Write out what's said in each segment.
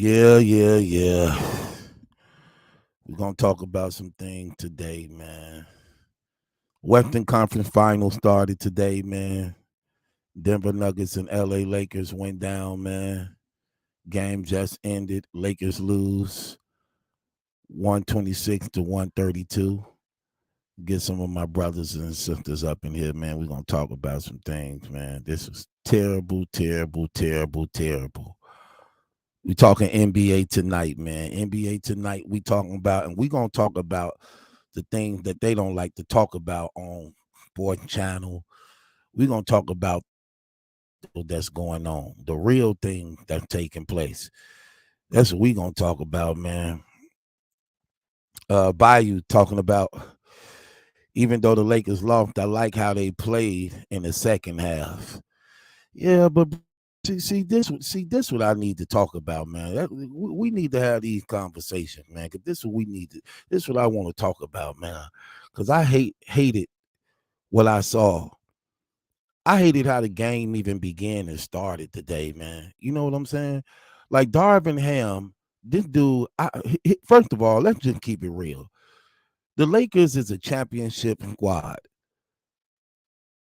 Yeah. We're gonna talk about some things today, man. Western Conference Finals started today, man. Denver Nuggets and LA Lakers went down, man. Game just ended. Lakers lose 126 to 132. Get some of my brothers and sisters up in here, man. We're gonna talk about some things, man. This was terrible. We talking NBA tonight, man. NBA tonight, we talking about, and we gonna talk about the things that they don't like to talk about on Sports Channel. We gonna talk about that's going on, the real thing that's taking place. That's what we gonna talk about, man. Bayou talking about, even though the Lakers lost, I like how they played in the second half. Yeah, but see this what I need to talk about, man. We need to have these conversations, man. Because this is what we need to. This is what I want to talk about, man. Because I hated what I saw. I hated how the game even began and started today, man. You know what I'm saying? Like Darvin Ham, this dude. First of all, let's just keep it real. The Lakers is a championship squad.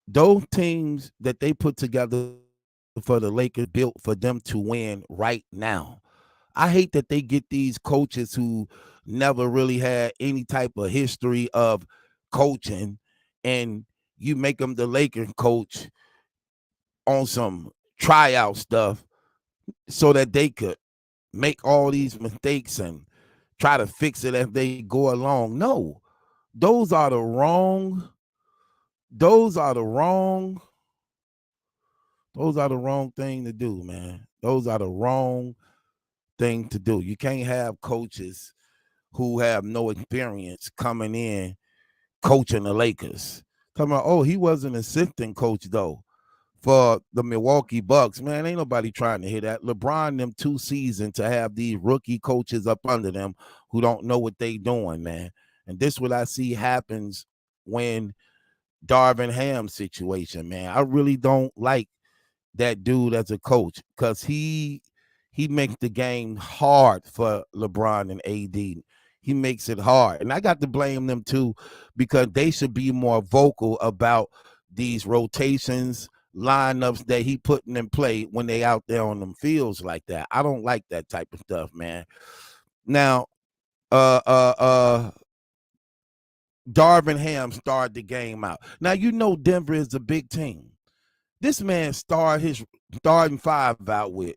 Those teams that they put together for the Lakers built for them to win right now. I hate that they get these coaches who never really had any type of history of coaching, and you make them the Lakers coach on some tryout stuff so that they could make all these mistakes and try to fix it as they go along. No, those are the wrong thing to do, man. Those are the wrong thing to do. You can't have coaches who have no experience coming in coaching the Lakers. Talking about, oh, he was an assistant coach though for the Milwaukee Bucks. Man, ain't nobody trying to hear that. LeBron them 2 seasons to have these rookie coaches up under them who don't know what they doing, man. And this what I see happens when Darvin Ham situation, man. I really don't like that dude as a coach because he makes the game hard for LeBron and AD. He makes it hard. And I got to blame them too, because they should be more vocal about these rotations, lineups that he putting in play when they out there on them fields like that. I don't like that type of stuff, man. Now, Darvin Ham started the game out. Now, you know Denver is a big team. This man started his starting 5 out with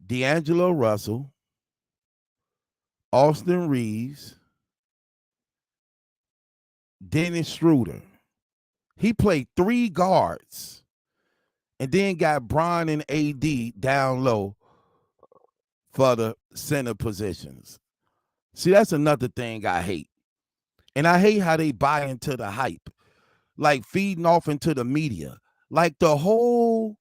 D'Angelo Russell, Austin Reeves, Dennis Schroeder. He played 3 guards and then got Bron and AD down low for the center positions. See, that's another thing I hate. And I hate how they buy into the hype, like feeding off into the media. Like the whole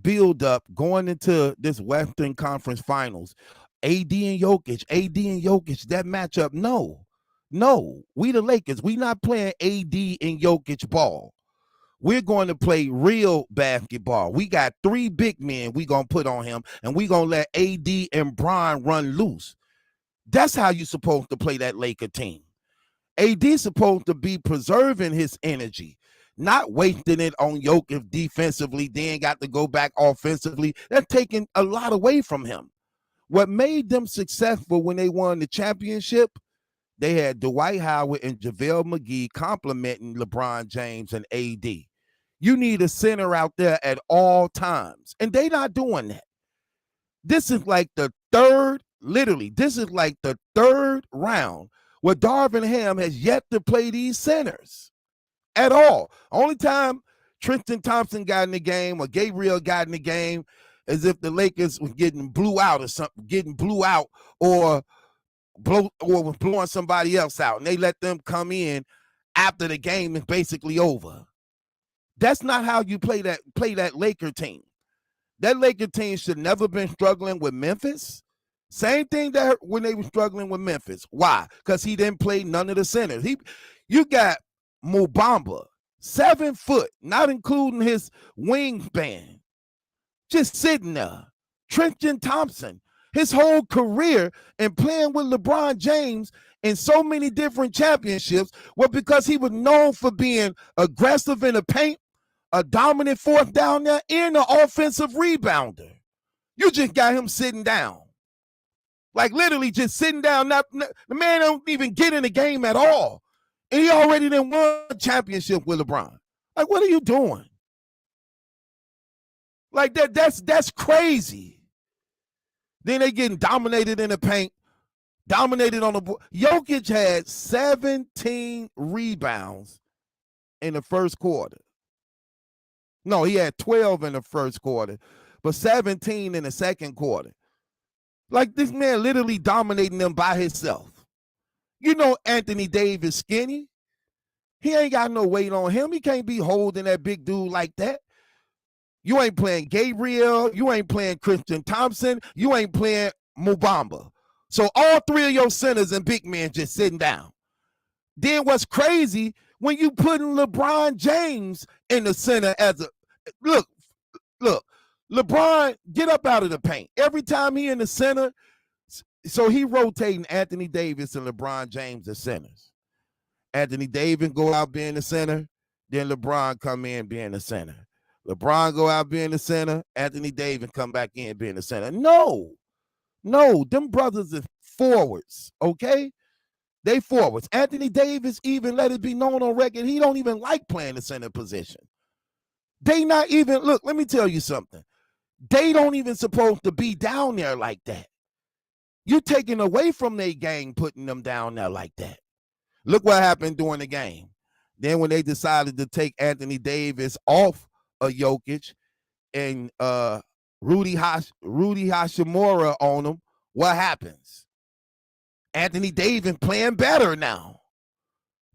build up going into this Western Conference Finals, AD and Jokic, that matchup. No, we the Lakers. We not playing AD and Jokic ball. We're going to play real basketball. We got 3 big men we going to put on him, and we going to let AD and Bron run loose. That's how you supposed to play that Laker team. AD supposed to be preserving his energy, not wasting it on Jokic defensively, then got to go back offensively. That's taking a lot away from him. What made them successful when they won the championship, they had Dwight Howard and JaVale McGee complimenting LeBron James and AD. You need a center out there at all times, and they not doing that. This is like the third round where Darvin Ham has yet to play these centers at all. Only time Tristan Thompson got in the game or Gabriel got in the game is if the Lakers was getting blew out or was blowing somebody else out, and they let them come in after the game is basically over. That's not how you play that Laker team. That Laker team should never been struggling with Memphis. Same thing that when they were struggling with Memphis. Why? Because he didn't play none of the centers. You got Mo Bamba, 7 foot, not including his wingspan, just sitting there Tristan Thompson, his whole career and playing with LeBron James in so many different championships was because he was known for being aggressive in the paint, a dominant fourth down there, and an offensive rebounder. You just got him sitting down. Like literally just sitting down. The man don't even get in the game at all. And he already done won a championship with LeBron. Like, what are you doing? Like that's crazy. Then they getting dominated in the paint, dominated on the board. Jokic had 17 rebounds in the first quarter. No, he had 12 in the first quarter, but 17 in the second quarter. Like this man literally dominating them by himself. You know Anthony Davis skinny. He ain't got no weight on him. He can't be holding that big dude like that. You ain't playing Gabriel. You ain't playing Tristan Thompson. You ain't playing Mubamba. So all three of your centers and big men just sitting down. Then what's crazy, when you putting LeBron James in the center as a, look, LeBron, get up out of the paint. Every time he in the center, so he rotating Anthony Davis and LeBron James as centers. Anthony Davis go out being the center, then LeBron come in being the center. LeBron go out being the center, Anthony Davis come back in being the center. No, them brothers are forwards, okay? They forwards. Anthony Davis even let it be known on record, he don't even like playing the center position. They not even, look, let me tell you something. They don't even supposed to be down there like that. You're taking away from their game, putting them down there like that. Look what happened during the game. Then when they decided to take Anthony Davis off of Jokic and Rudy Hashimura on him, what happens? Anthony Davis playing better now.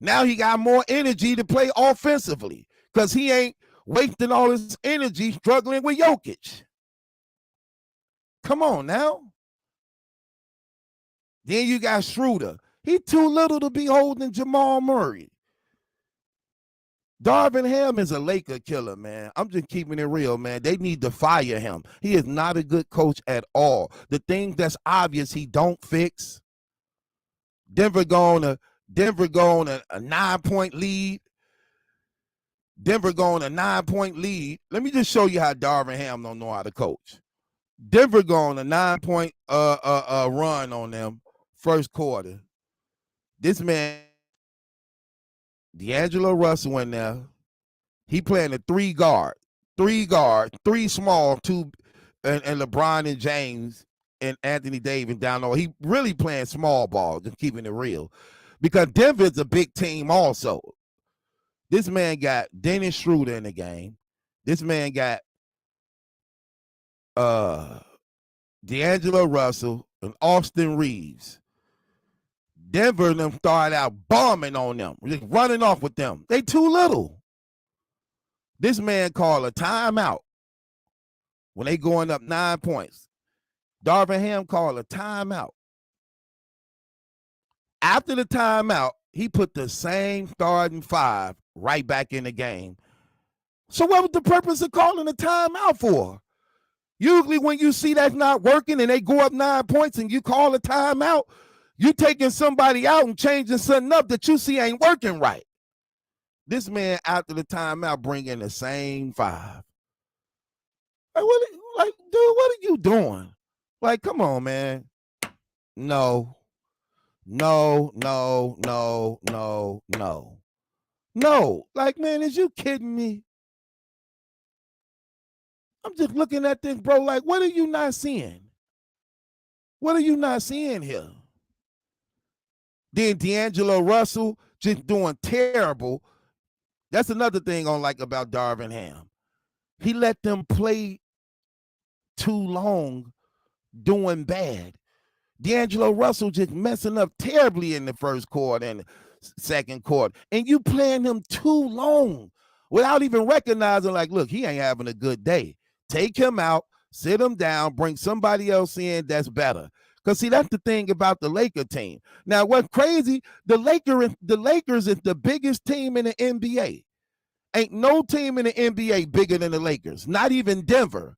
Now he got more energy to play offensively because he ain't wasting all his energy struggling with Jokic. Come on now. Then you got Schroeder. He too little to be holding Jamal Murray. Darvin Ham is a Laker killer, man. I'm just keeping it real, man. They need to fire him. He is not a good coach at all. The thing that's obvious he don't fix. Denver going a 9-point lead. Denver going a 9-point lead. Let me just show you how Darvin Ham don't know how to coach. Denver going a 9-point run on them first quarter. This man, D'Angelo Russell in there. He playing a three guard, three small, two, and LeBron and James and Anthony Davis down low. He really playing small ball, just keeping it real. Because Denver's a big team also. This man got Dennis Schroeder in the game. This man got D'Angelo Russell and Austin Reeves. Denver and them started out bombing on them, just running off with them. They too little. This man called a timeout when they going up 9 points. Darvin Ham called a timeout. After the timeout, he put the same starting five right back in the game. So what was the purpose of calling a timeout for? Usually when you see that's not working and they go up 9 points and you call a timeout, you taking somebody out and changing something up that you see ain't working right. This man after the timeout bringing the same five. Like, dude, what are you doing? Like, come on, man. No. Like, man, is you kidding me? I'm just looking at this, bro, like, what are you not seeing? What are you not seeing here? Then D'Angelo Russell just doing terrible. That's another thing I don't like about Darvin Ham. He let them play too long doing bad. D'Angelo Russell just messing up terribly in the first quarter and the second quarter. And you playing him too long without even recognizing, like, look, he ain't having a good day. Take him out, sit him down, bring somebody else in that's better. Because, see, that's the thing about the Laker team. Now, what's crazy, the Lakers is the biggest team in the NBA. Ain't no team in the NBA bigger than the Lakers, not even Denver.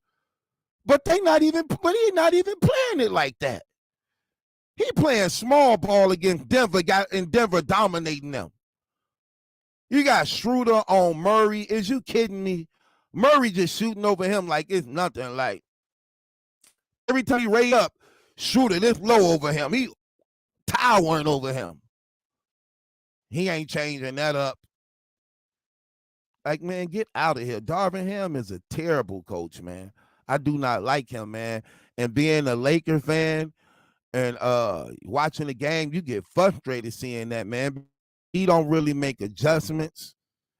But he's not even playing it like that. He playing small ball against Denver, and Denver dominating them. You got Schroeder on Murray. Is you kidding me? Murray just shooting over him like it's nothing. Like every time he raise up, Schroeder this low over him. He towering over him. He ain't changing that up. Like, man, get out of here. Darvin Ham is a terrible coach, man. I do not like him, man. And being a Laker fan and watching the game, you get frustrated seeing that, man. He don't really make adjustments.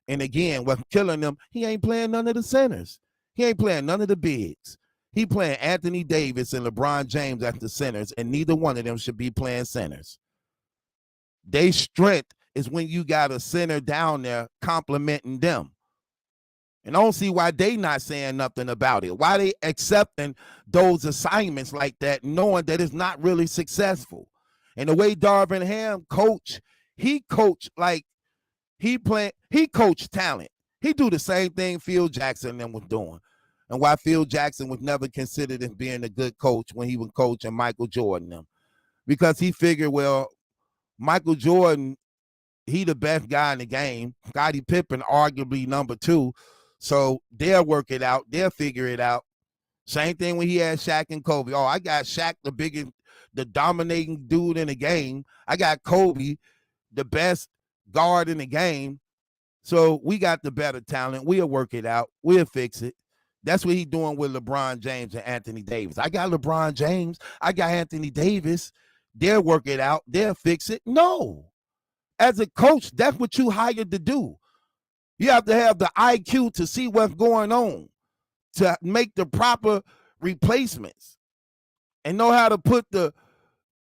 And again, what's killing them, he ain't playing none of the centers. He ain't playing none of the bigs. He playing Anthony Davis and LeBron James at the centers, and neither one of them should be playing centers. Their strength is when you got a center down there complimenting them. And I don't see why they not saying nothing about it. Why they accepting those assignments like that, knowing that it's not really successful. And the way Darvin Ham coach, he coached like he coached talent. He do the same thing Phil Jackson and them was doing. And why Phil Jackson was never considered as being a good coach when he was coaching Michael Jordan them. Because he figured, well, Michael Jordan, he the best guy in the game. Scottie Pippen, arguably number 2. So they'll work it out. They'll figure it out. Same thing when he had Shaq and Kobe. Oh, I got Shaq, the dominating dude in the game. I got Kobe, the best guard in the game. So we got the better talent. We'll work it out. We'll fix it. That's what he's doing with LeBron James and Anthony Davis. I got LeBron James. I got Anthony Davis. They'll work it out. They'll fix it. No. As a coach, that's what you hired to do. You have to have the IQ to see what's going on, to make the proper replacements and know how to put the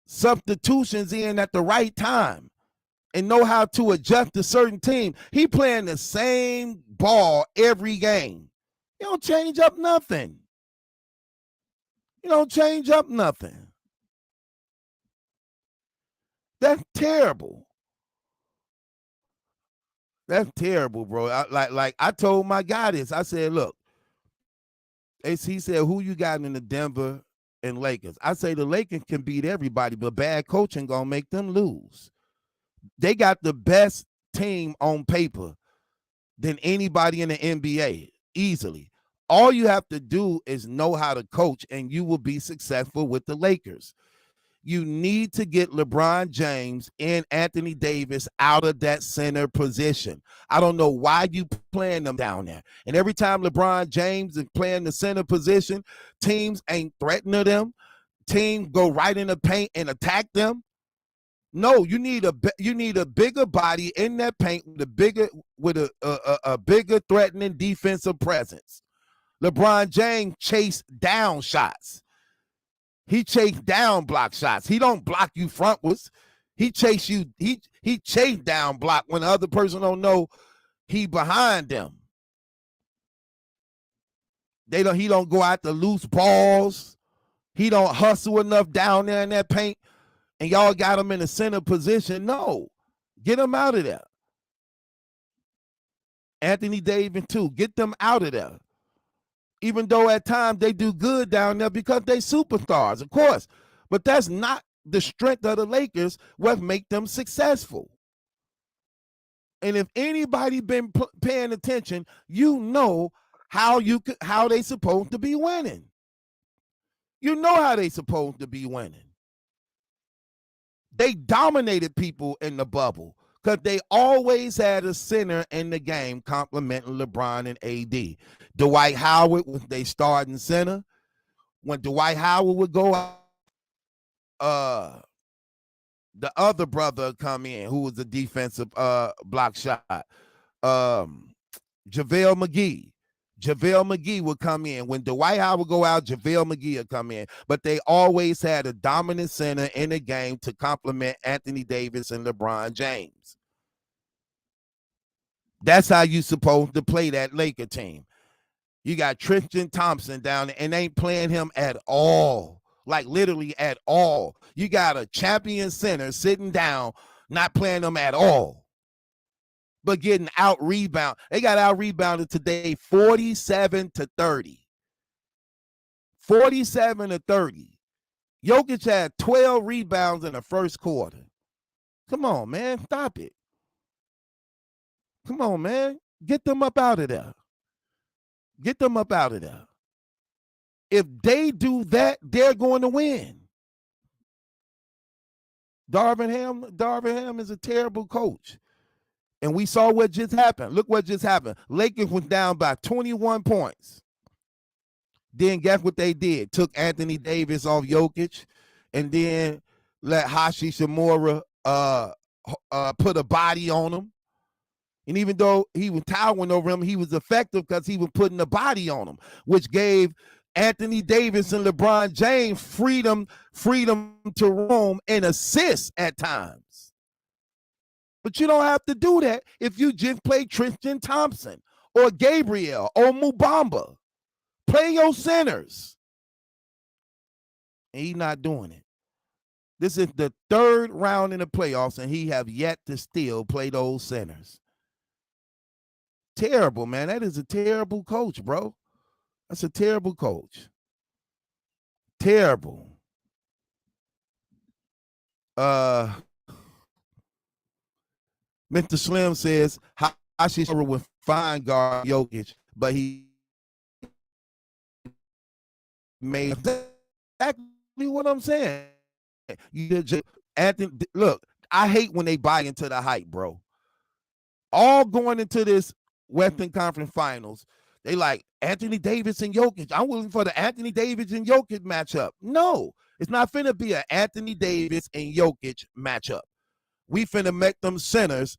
substitutions in at the right time and know how to adjust to certain team. He playing the same ball every game. You don't change up nothing. You don't change up nothing. That's terrible. That's terrible, bro. I told my guy this. I said, look, he said, who you got in the Denver and Lakers? I say the Lakers can beat everybody, but bad coaching gonna make them lose. They got the best team on paper than anybody in the NBA, easily. All you have to do is know how to coach, and you will be successful with the Lakers. You need to get LeBron James and Anthony Davis out of that center position. I don't know why you playing them down there. And every time LeBron James is playing the center position, teams ain't threatening them. Teams go right in the paint and attack them. No, you need a bigger body in that paint with a bigger threatening defensive presence. LeBron James chased down shots. He chased down block shots. He don't block you frontwards. He chase you. He chase down block when the other person don't know he behind them. He don't go out the loose balls. He don't hustle enough down there in that paint. And y'all got him in the center position. No, get him out of there. Anthony Davis too. Get them out of there. Even though at times they do good down there because they superstars, of course. But that's not the strength of the Lakers, what make them successful. And if anybody been paying attention, you know how they supposed to be winning. You know how they supposed to be winning. They dominated people in the bubble because they always had a center in the game complimenting LeBron and AD. Dwight Howard was they starting center. When Dwight Howard would go out, the other brother come in who was a defensive block shot. JaVale McGee. JaVale McGee would come in. When Dwight Howard would go out, JaVale McGee would come in. But they always had a dominant center in the game to complement Anthony Davis and LeBron James. That's how you supposed to play that Laker team. You got Tristan Thompson down there and ain't playing him at all. Like literally at all. You got a champion center sitting down, not playing them at all. But getting out rebound. They got out rebounded today 47-30. 47 to 30. Jokic had 12 rebounds in the first quarter. Come on, man. Stop it. Come on, man. Get them up out of there. Get them up out of there. If they do that, they're going to win. Darvin Ham is a terrible coach. And we saw what just happened. Look what just happened. Lakers was down by 21 points. Then guess what they did? Took Anthony Davis off Jokic and then let Hachimura put a body on him. And even though he was towering over him, he was effective because he was putting a body on him, which gave Anthony Davis and LeBron James freedom to roam and assist at times. But you don't have to do that if you just play Tristan Thompson or Gabriel or Mubamba. Play your centers. And he's not doing it. This is the third round in the playoffs, and he have yet to still play those centers. Terrible, man. That is a terrible coach, bro. That's a terrible coach. Terrible. Mr. Slim says Hachimura would fine guard Jokic, but he made exactly what I'm saying. Anthony, look, I hate when they buy into the hype, bro. All going into this Western Conference Finals, they like Anthony Davis and Jokic. I'm willing for the Anthony Davis and Jokic matchup. No, it's not finna be an Anthony Davis and Jokic matchup. We finna make them centers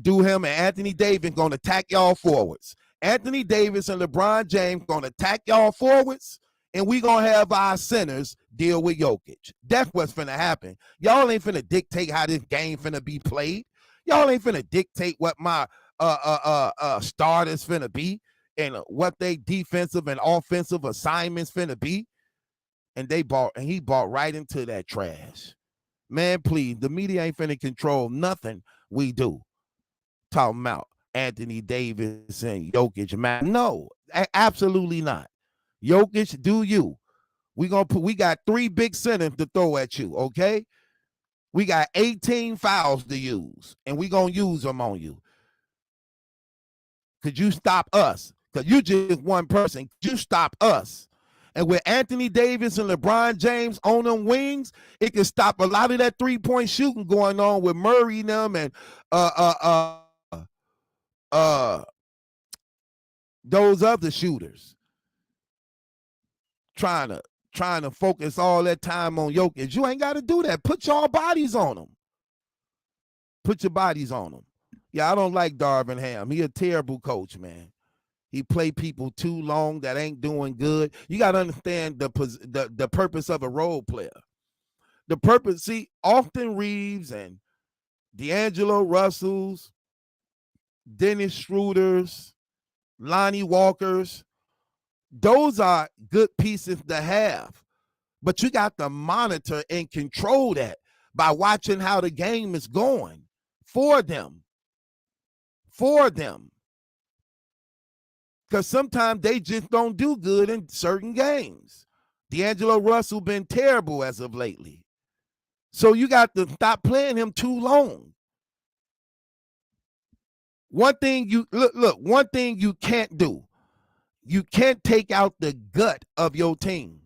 do him, and Anthony Davis gonna attack y'all forwards. Anthony Davis and LeBron James gonna attack y'all forwards, and we gonna have our centers deal with Jokic. That's what's finna happen. Y'all ain't finna dictate how this game finna be played. Y'all ain't finna dictate what my starters finna be and what they defensive and offensive assignments finna be. And he bought right into that trash. Man, please, the media ain't finna control nothing we do. Talking about Anthony Davis and Jokic, man. No, absolutely not. Jokic, do you. We got 3 big centers to throw at you, okay? We got 18 fouls to use, and we gonna use them on you. Could you stop us? Because you just one person. Could you stop us? And with Anthony Davis and LeBron James on them wings, it can stop a lot of that 3-point shooting going on with Murray and them and those other shooters. Trying to focus all that time on Jokic. You ain't got to do that. Put your bodies on them. Put your bodies on them. Yeah, I don't like Darvin Ham. He a terrible coach, man. He play people too long that ain't doing good. You got to understand the purpose of a role player. The purpose, see, Austin Reeves and D'Angelo Russells, Dennis Schroeder's, Lonnie Walker's, those are good pieces to have. But you got to monitor and control that by watching how the game is going for them. For them. Because sometimes they just don't do good in certain games. D'Angelo Russell been terrible as of lately. So you got to stop playing him too long. One thing one thing you can't do. You can't take out the gut of your team.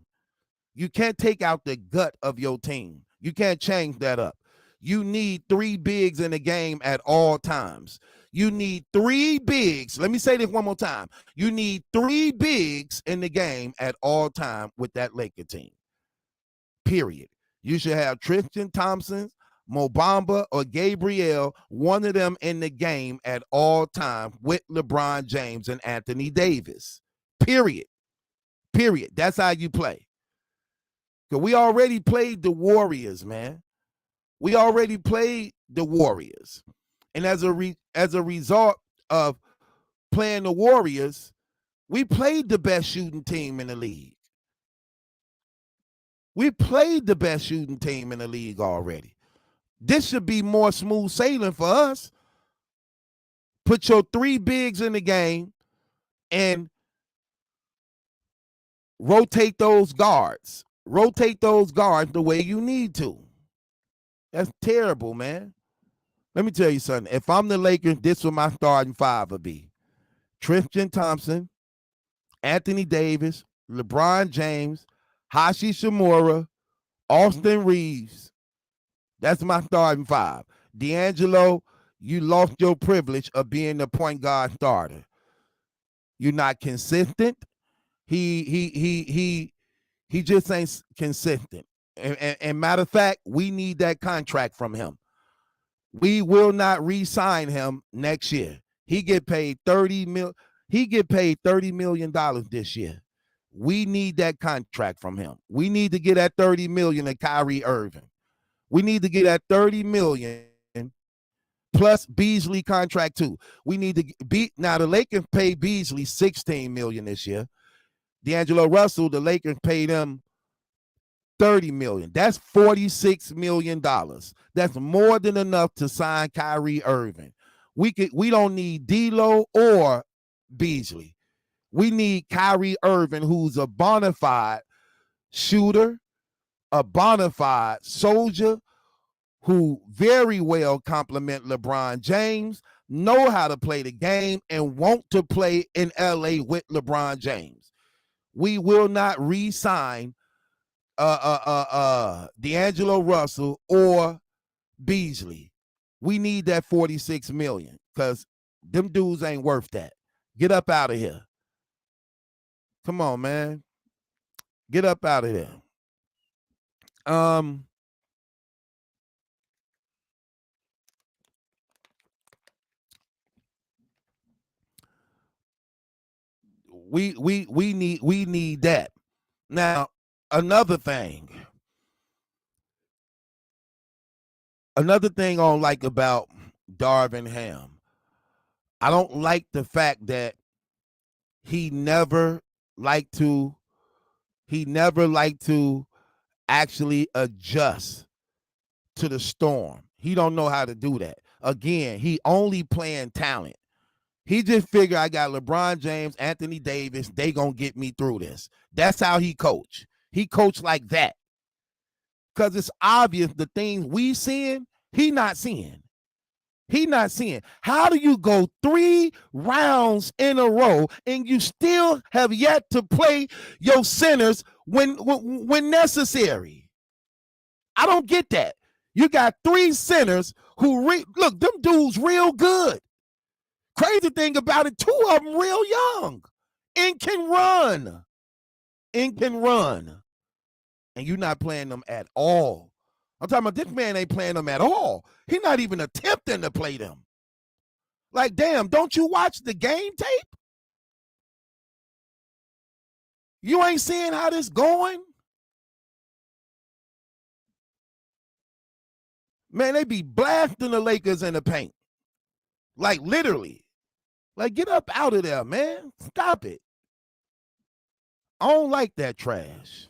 You can't take out the gut of your team. You can't change that up. You need 3 bigs in the game at all times. You need 3 bigs. Let me say this one more time. You need 3 bigs in the game at all time with that Laker team. Period. You should have Tristan Thompson, Mobamba, or Gabriel, one of them in the game at all time with LeBron James and Anthony Davis. Period. Period. That's how you play. Because we already played the Warriors, man. We already played the Warriors. And as a result of playing the Warriors, we played the best shooting team in the league. We played the best shooting team in the league already. This should be more smooth sailing for us. Put your 3 bigs in the game and rotate those guards. Rotate those guards the way you need to. That's terrible, man. Let me tell you something. If I'm the Lakers, this what my starting five would be. Tristan Thompson, Anthony Davis, LeBron James, Hashi Shimura, Austin Reeves. That's my starting five. D'Angelo, you lost your privilege of being the point guard starter. You're not consistent. He just ain't consistent. And matter of fact, we need that contract from him. We will not re-sign him next year. He get paid $30 million this year. We need that contract from him. We need to get that $30 million to Kyrie Irving. We need to get that $30 million plus Beasley contract too. We need to beat now. The Lakers paid Beasley $16 million this year. D'Angelo Russell, the Lakers paid him $30 million. That's $46 million. That's more than enough to sign Kyrie Irving. We don't need D'Lo or Beasley. We need Kyrie Irving, who's a bona fide shooter, a bona fide soldier, who very well complement LeBron James, know how to play the game, and want to play in LA with LeBron James. We will not re-sign D'Angelo Russell or Beasley. We need that $46 million because them dudes ain't worth that. Get up out of here. Come on, man. Get up out of here. We need that. Now, another thing I don't like about Darvin Ham, I don't like the fact that he never liked to actually adjust to the storm. He don't know how to do that. Again, he only playing talent. He just figured I got LeBron James, Anthony Davis, they gonna get me through this. That's how he coach. He coached like that. Because it's obvious the things we seeing, he not seeing. He not seeing. How do you go 3 rounds in a row and you still have yet to play your centers when necessary? I don't get that. You got 3 centers who look, them dudes real good. Crazy thing about it, 2 of them real young and can run. And you're not playing them at all. I'm talking about this man ain't playing them at all. He's not even attempting to play them. Like, damn, don't you watch the game tape? You ain't seeing how this going? Man, they be blasting the Lakers in the paint. Like, literally. Like, get up out of there, man. Stop it. I don't like that trash.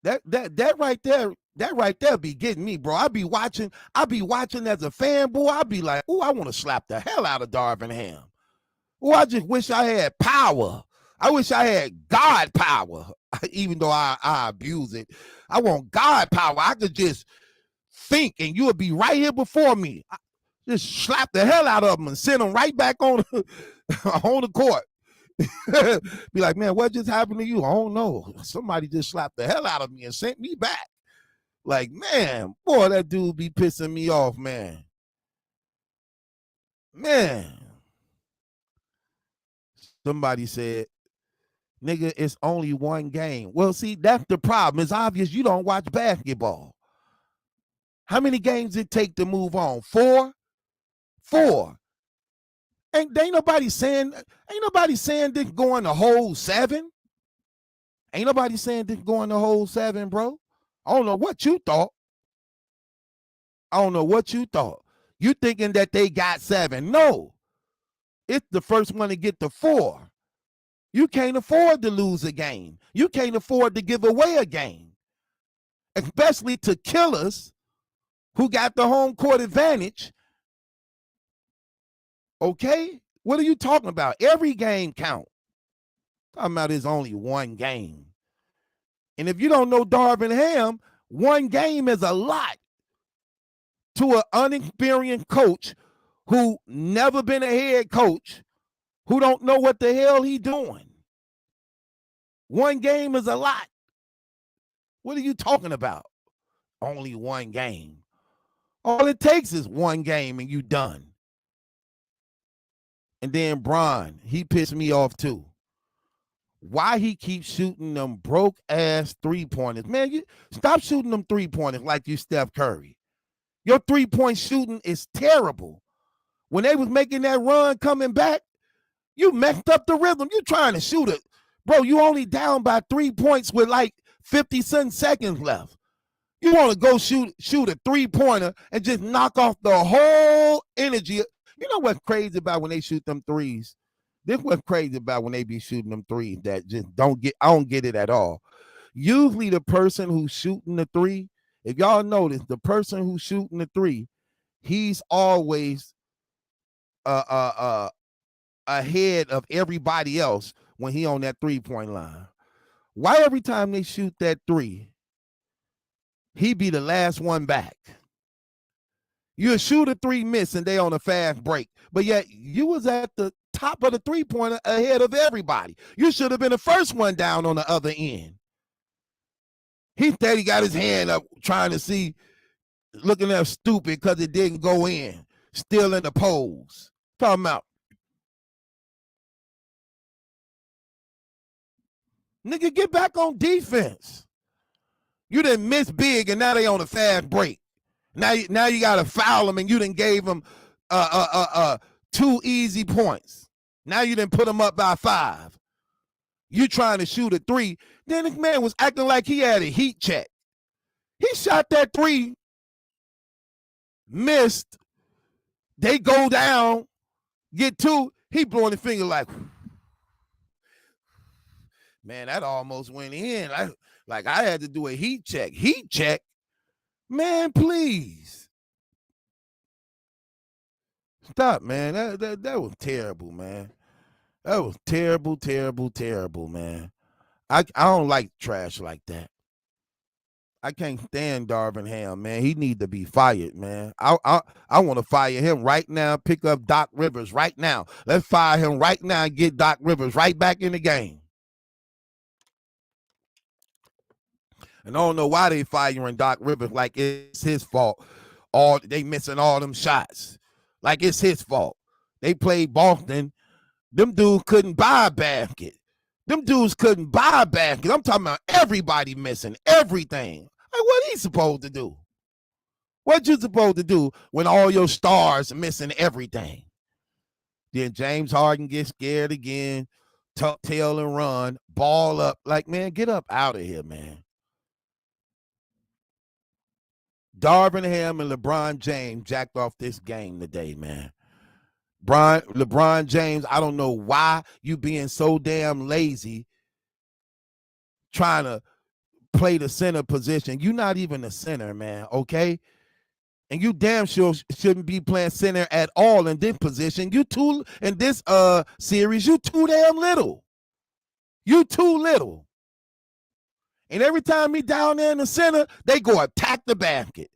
That right there be getting me, bro. I be watching as a fanboy. I be like, oh, I want to slap the hell out of Darvin Ham. Oh, I just wish I had power. I wish I had God power, even though I abuse it. I want God power. I could just think and you would be right here before me. Just slap the hell out of them and send them right back on the court. Be like, man, what just happened to you? I don't know. Somebody just slapped the hell out of me and sent me back. Like, man, boy, that dude be pissing me off, man. Man. Somebody said, nigga, it's only one game. Well, see, that's the problem. It's obvious you don't watch basketball. How many games it take to move on? 4? Ain't nobody saying this going the whole 7. Ain't nobody saying this going the whole 7, bro. I don't know what you thought. You thinking that they got 7. No. It's the first one to get to 4. You can't afford to lose a game. You can't afford to give away a game. Especially to killers who got the home court advantage. Okay? What are you talking about? Every game count. Talking about it's only one game. And if you don't know Darvin Ham, one game is a lot to an inexperienced coach who never been a head coach, who don't know what the hell he doing. One game is a lot. What are you talking about? Only one game. All it takes is one game and you done. And then Bron, he pissed me off too. Why he keeps shooting them broke ass 3-pointers? Man, you stop shooting them 3-pointers like you Steph Curry. Your 3-point shooting is terrible. When they was making that run coming back, you messed up the rhythm. You trying to shoot it. Bro, you only down by 3 points with like 50-some seconds left. You want to go shoot a 3-pointer and just knock off the whole energy. You know what's crazy about when they shoot them threes? This what's crazy about when they be shooting them threes that just I don't get it at all. Usually the person who's shooting the three, if y'all notice, the person who's shooting the three, he's always ahead of everybody else when he on that 3-point line. Why every time they shoot that three, he be the last one back? You shoot a 3 miss and they on a fast break, but yet you was at the top of the 3-pointer ahead of everybody. You should have been the first one down on the other end. He said he got his hand up trying to see, looking up stupid because it didn't go in, still in the pose. Talking about, nigga, get back on defense. You didn't miss big and now they on a fast break. Now you got to foul them and you done gave them 2 easy points. Now you done put them up by 5. You trying to shoot a 3. Then this man was acting like he had a heat check. He shot that 3, missed. They go down, get 2. He blowing the finger like, man, that almost went in. Like I had to do a heat check. Heat check? Man, please. Stop, man. That was terrible, man. That was terrible, terrible, terrible, man. I don't like trash like that. I can't stand Darvin Ham, man. He need to be fired, man. I want to fire him right now. Pick up Doc Rivers right now. Let's fire him right now and get Doc Rivers right back in the game. And I don't know why they firing Doc Rivers like it's his fault. They missing all them shots. Like it's his fault. They played Boston. Them dudes couldn't buy a basket. Them dudes couldn't buy a basket. I'm talking about everybody missing everything. Like, what he supposed to do? What you supposed to do when all your stars missing everything? Then James Harden gets scared again, tuck tail and run, ball up. Like, man, get up out of here, man. Darvin Ham and LeBron James jacked off this game today, man. LeBron James, I don't know why you being so damn lazy trying to play the center position. You're not even a center, man, okay? And you damn sure shouldn't be playing center at all in this position. You too, in this series, you too damn little. You too little. And every time he down there in the center, they go attack the basket.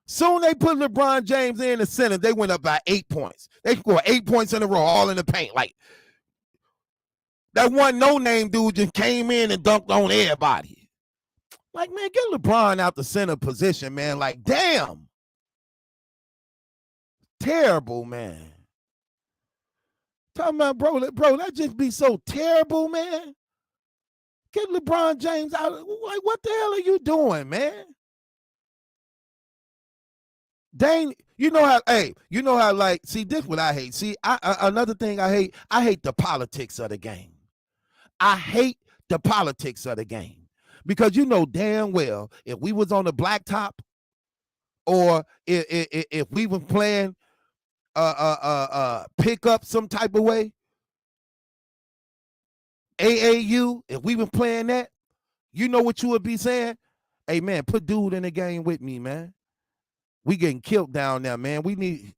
Soon they put LeBron James in the center, they went up by 8 points. They scored 8 points in a row, all in the paint. Like, that one no-name dude just came in and dunked on everybody. Like, man, get LeBron out the center position, man. Like, damn. Terrible, man. Talking about, bro, that just be so terrible, man. Get LeBron James out. Like, what the hell are you doing, man? Dang, you know how, like, see, this what I hate. See, another thing I hate the politics of the game. I hate the politics of the game. Because you know damn well, if we was on the blacktop, or if we was playing pick up some type of way, AAU, if we was playing that, you know what you would be saying? Hey, man, put dude in the game with me, man. We getting killed down there, man. We need,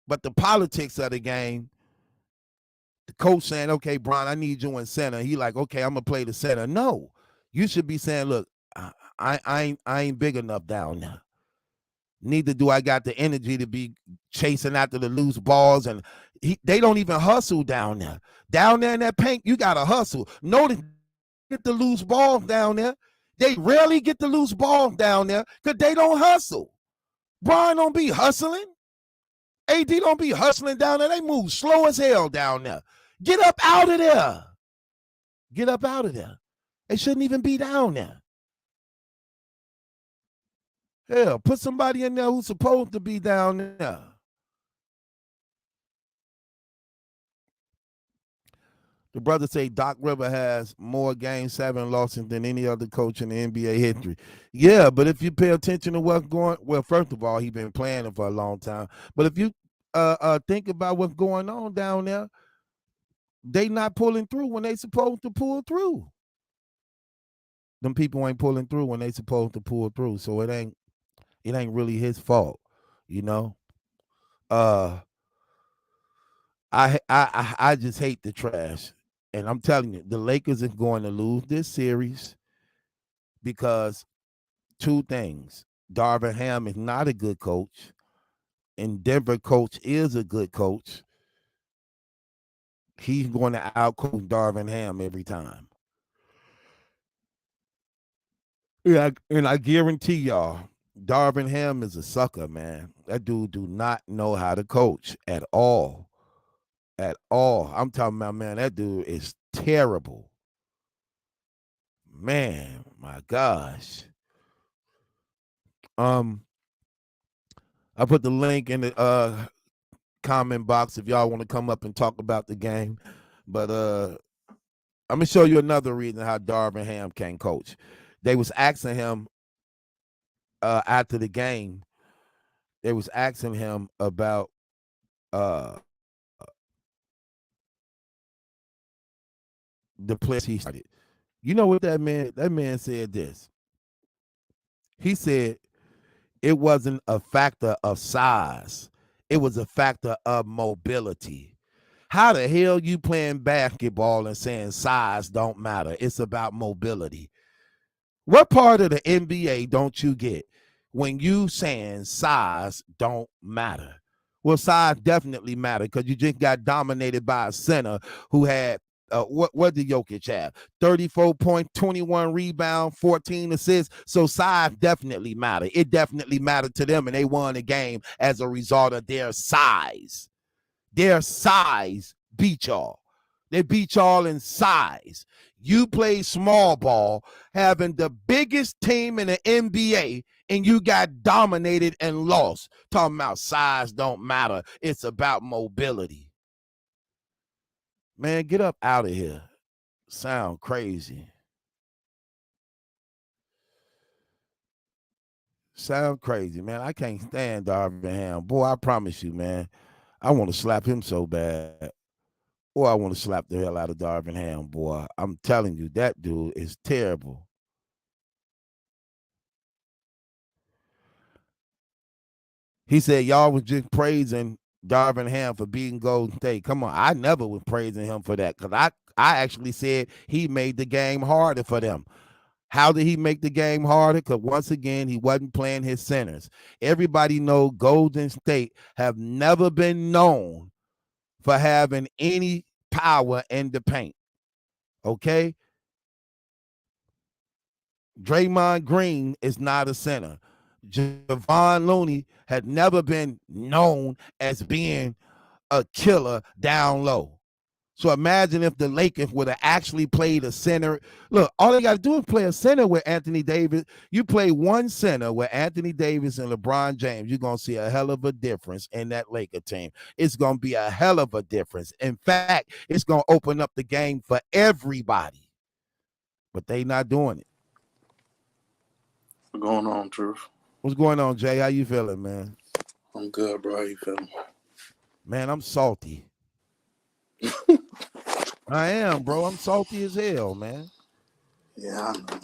but the politics of the game, The coach saying, okay, Bron, I need you in center. He like, okay, I'm gonna play the center. No, you should be saying, look, I ain't big enough down there. Neither do I got the energy to be chasing after the loose balls. And they don't even hustle down there. Down there in that paint, you got to hustle. Notice get the loose balls down there. They rarely get the loose balls down there because they don't hustle. Bron don't be hustling. AD don't be hustling down there. They move slow as hell down there. Get up out of there. Get up out of there. They shouldn't even be down there. Hell, put somebody in there who's supposed to be down there. The brother say Doc River has more Game 7 losses than any other coach in the NBA history. Yeah, but if you pay attention to what's going, well, first of all, he's been playing it for a long time. But if you think about what's going on down there, they not pulling through when they supposed to pull through. Them people ain't pulling through when they supposed to pull through, so it ain't really his fault, you know. I just hate the trash. And I'm telling you, the Lakers are going to lose this series because two things. Darvin Ham is not a good coach, and Denver coach is a good coach. He's going to outcoach Darvin Ham every time. Yeah, and I guarantee y'all, Darvin Ham is a sucker, man. That dude do not know how to coach at all. At all. I'm talking about, man, that dude is terrible. Man, my gosh. I put the link in the comment box if y'all want to come up and talk about the game. But I'm gonna show you another reason how Darvin Ham can coach. They was asking him after the game. They was asking him about the players he started. You know what that man? That man said this. He said it wasn't a factor of size. It was a factor of mobility. How the hell you playing basketball and saying size don't matter? It's about mobility. What part of the NBA don't you get when you saying size don't matter? Well, size definitely matter because you just got dominated by a center who had what did Jokic have? 34 point, 21 rebound, 14 assists. So size definitely matter. It definitely mattered to them, and they won the game as a result of their size. Their size beat y'all. They beat y'all in size. You play small ball, having the biggest team in the NBA, and you got dominated and lost. Talking about size don't matter. It's about mobility. Man, get up out of here. Sound crazy. Sound crazy, man. I can't stand Darvin Ham. Boy, I promise you, man. I want to slap him so bad. Boy, I want to slap the hell out of Darvin Ham, boy. I'm telling you, that dude is terrible. He said y'all was just praising Darvin Ham for beating Golden State. Come on, I never was praising him for that because I actually said he made the game harder for them. How did he make the game harder? Because once again, he wasn't playing his centers. Everybody know Golden State have never been known for having any power in the paint. Okay? Draymond Green is not a center. Javon Looney had never been known as being a killer down low. So imagine if the Lakers would have actually played a center. Look, all they got to do is play a center with Anthony Davis. You play one center with Anthony Davis and LeBron James, you're going to see a hell of a difference in that Laker team. It's going to be a hell of a difference. In fact, it's going to open up the game for everybody. But they not doing it. What's going on, Truth? What's going on, Jay? How you feeling, man? I'm good, bro. How you feeling? Man, I'm salty. I am, bro. I'm salty as hell, man. Yeah, I know.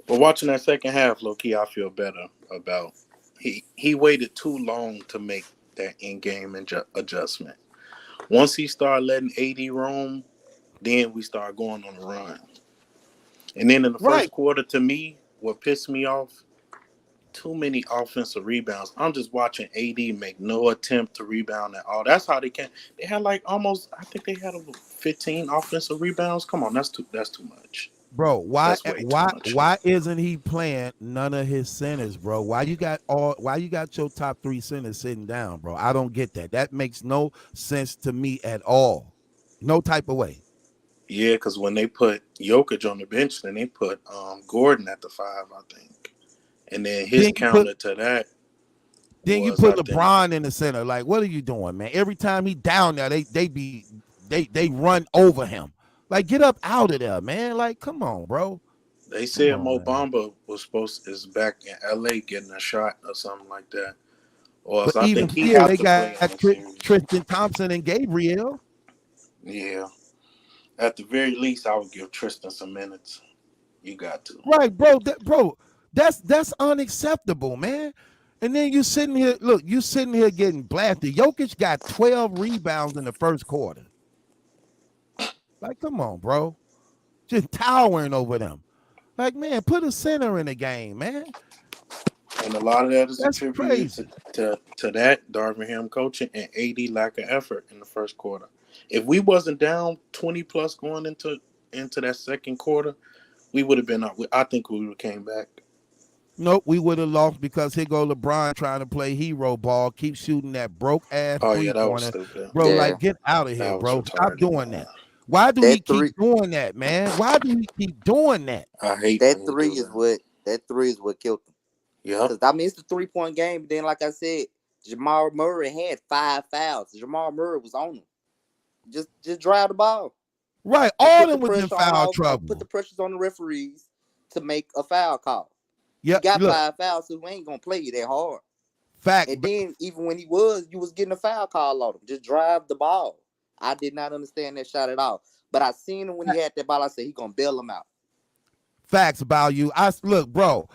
But watching that second half, low-key, I feel better about he waited too long to make that in-game adjustment. Once he started letting AD roam, then we start going on a run. And then in the Right, first quarter, to me, what pissed me off, too many offensive rebounds. I'm just watching AD make no attempt to rebound at all. That's how they can. They had like almost, I think they had over 15 offensive rebounds. Come on, that's too much. bro. Why That's way too why much. why isn't he playing none of his centers, bro? Why you got your top 3 centers sitting down, bro? I don't get that. That makes no sense to me at all. No type of way. Yeah, because when they put Jokic on the bench, then they put Gordon at the 5, I think. And then his Then you put counter to that then you was, I put think, LeBron in the center. Like, what are you doing, man? Every time he down there, they run over him. Like, get up out of there, man. Like, come on, bro. they Come said on, Mo man. Bamba is back in LA getting a shot or something like that. Or else But I even think he still, have they to play got in the series. Tristan Thompson and Gabriel. Yeah. At the very least, I would give Tristan some minutes. You got to. Right, bro. That's unacceptable, man. And then you sitting here, look, you sitting here getting blasted. Jokic got 12 rebounds in the first quarter. Like, come on, bro. Just towering over them. Like, man, put a center in the game, man. And a lot of that is That's attributed crazy. to that Darvin Ham coaching and AD lack of effort in the first quarter. If we wasn't down 20 plus going into that second quarter, we would have been up. I think we would have came back. Nope, we would have lost because here go LeBron trying to play hero ball, keep shooting that broke ass Oh yeah, that was 3-pointer. stupid. Bro, Yeah, like, get out of here, That was bro. Stop retarded, doing that. man. Why do he that keep three, doing that, man? Why do he keep doing that? I hate that when you three do is that. what that three is what killed them. Yep. Because I mean, it's the 3-point game. But then, like I said, Jamal Murray had 5 fouls. Jamal Murray was on him. Just drive the ball Right. and All of put the them was in pressure on foul put the trouble. pressures on the referees to make a foul call. He Yep. got Look, 5 fouls, so we ain't gonna play you that hard. fact. And then even when you was getting a foul call on him. Just drive the ball. I did not understand that shot at all. But I seen him when he had that ball. I said he gonna bail him out. Facts about you. Look, bro.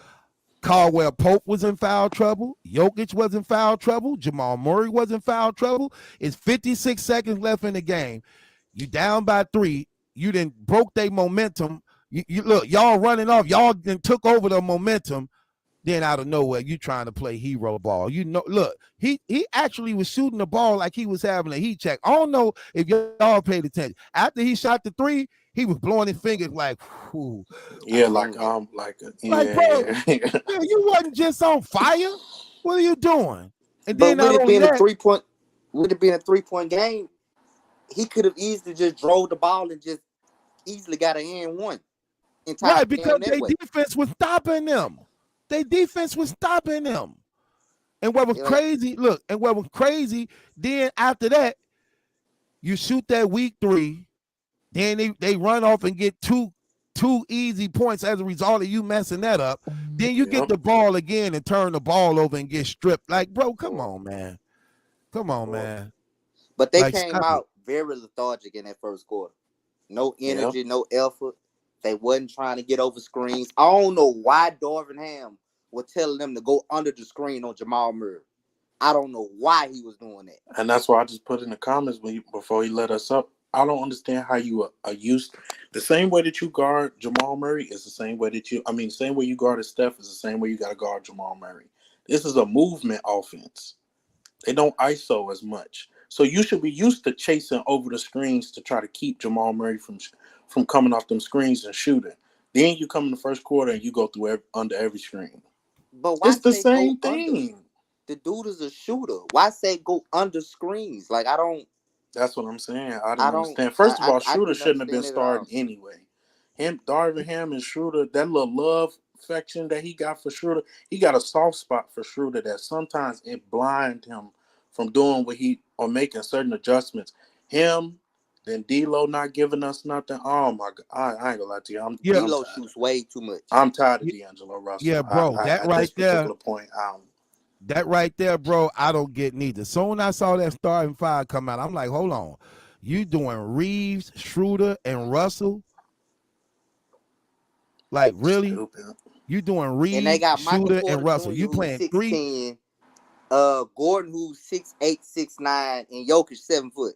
Caldwell Pope was in foul trouble. Jokic was in foul trouble. Jamal Murray was in foul trouble. It's 56 seconds left in the game. You down by 3. You then broke their momentum. You look, y'all running off. Y'all then took over the momentum. Then out of nowhere, you trying to play hero ball. You know, look, he actually was shooting the ball like he was having a heat check. I don't know if y'all paid attention. After he shot the 3, he was blowing his fingers like, whew. Yeah, Like, bro, yeah. yeah, you wasn't just on fire. What are you doing? And But then not only that, would it been a 3-point game, he could have easily just drove the ball and just easily got an N1 and tied right, the because game that their way. defense was stopping them. Their defense was stopping them. And what was crazy, look, then after that, you shoot that weak 3, then they run off and get two easy points as a result of you messing that up. Then you get the ball again and turn the ball over and get stripped. Like, bro, come on, man. Come on, man. But they Like, came stop it. out very lethargic in that first quarter. No energy, Yep. no effort. They wasn't trying to get over screens. I don't know why Darvin Ham was telling them to go under the screen on Jamal Murray. I don't know why he was doing that. And that's why I just put in the comments before he let us up. I don't understand how you are used. The same way that you guard Jamal Murray is the same way same way you guarded Steph is the same way you got to guard Jamal Murray. This is a movement offense. They don't ISO as much. So you should be used to chasing over the screens to try to keep Jamal Murray from coming off them screens and shooting. Then you come in the first quarter and you go through under every screen. But why It's the say go same under? thing. The dude is a shooter. Why say go under screens? Like I don't. That's what I'm saying. I I didn't don't. understand. First of all, I Schroeder didn't shouldn't have been understand it at all. starting anyway. Darvin Ham and Schroeder, that little love affection that he got for Schroeder, he got a soft spot for Schroeder that sometimes it blinds him from doing or making certain adjustments. Him, then D'Lo not giving us nothing. Oh my God, I ain't gonna lie to you. D'Lo shoots way too much. I'm tired of D'Angelo Russell. Yeah, bro, that at right this there. particular point, That right there, bro, I don't get neither. Soon I saw that starting 5 come out, I'm like, hold on. You doing Reeves, Schroeder, and Russell? Like, really? stupid. You doing And they Reeves, got Michael Schroeder, Porter and Russell? Jr. You who's playing 3? 6'10", Gordon who's 6'8", 6'9", and Jokic 7 foot.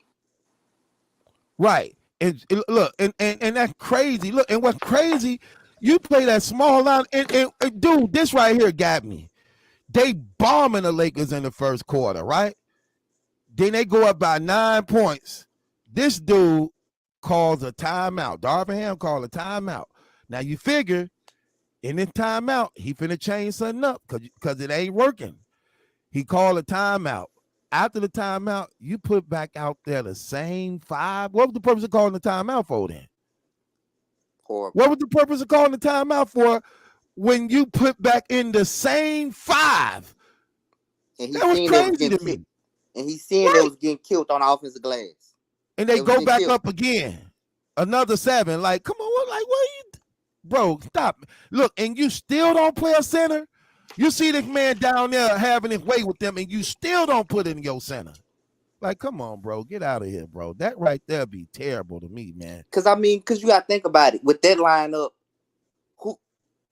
Right. And look, and that's crazy. Look, and what's crazy, you play that small line, and dude, this right here got me. They bombing the Lakers in the first quarter, right? Then they go up by 9 points. This dude calls a timeout. Darvin Ham called a timeout. Now you figure in this timeout, he finna change something up because it ain't working. He called a timeout. After the timeout, you put back out there the same five. What was the purpose of calling the timeout for then? Horrible. What was the purpose of calling the timeout for when you put back in the same five? And That was crazy to me. And he's seeing they was getting killed on the offensive glass. And they go back up again. Another 7. Like, come on, like, what are you? Bro, stop. Look, and you still don't play a center? You see this man down there having his way with them, and you still don't put in your center. Like, come on, bro. Get out of here, bro. That right there be terrible to me, man. Because you got to think about it. With that lineup,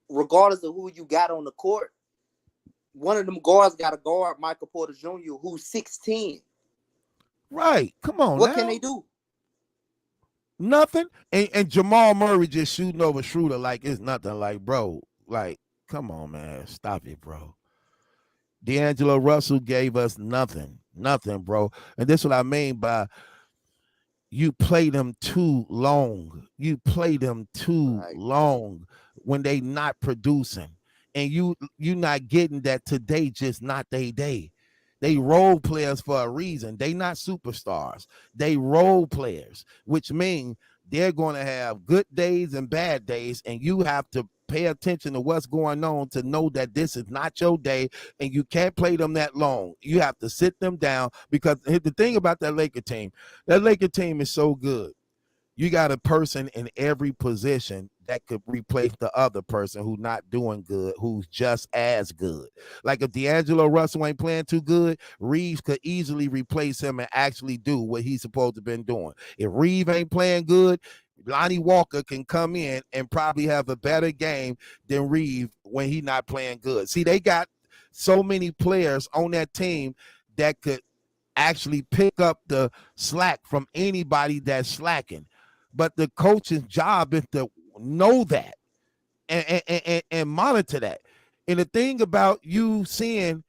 regardless of who you got on the court, one of them guards got to guard Michael Porter Jr., who's 6'10". Right. Come on. What can they do? Nothing. And Jamal Murray just shooting over Schroeder like it's nothing. Like, bro, like, come on, man. Stop it, bro. D'Angelo Russell gave us nothing. Nothing, bro. And this is what I mean by you play them too long. You play them too long when they not producing. And you not getting that today just not their day. They role players for a reason. They not superstars. They role players, which means they're going to have good days and bad days, and you have to pay attention to what's going on to know that this is not your day, and you can't play them that long. You have to sit them down because the thing about that Laker team is so good. You got a person in every position that could replace the other person who's not doing good, who's just as good. Like if D'Angelo Russell ain't playing too good, Reeves could easily replace him and actually do what he's supposed to been doing. If Reeves ain't playing good, Lonnie Walker can come in and probably have a better game than Reeves when he's not playing good. See, they got so many players on that team that could actually pick up the slack from anybody that's slacking. But the coach's job is to know that and monitor that. And the thing about you seeing,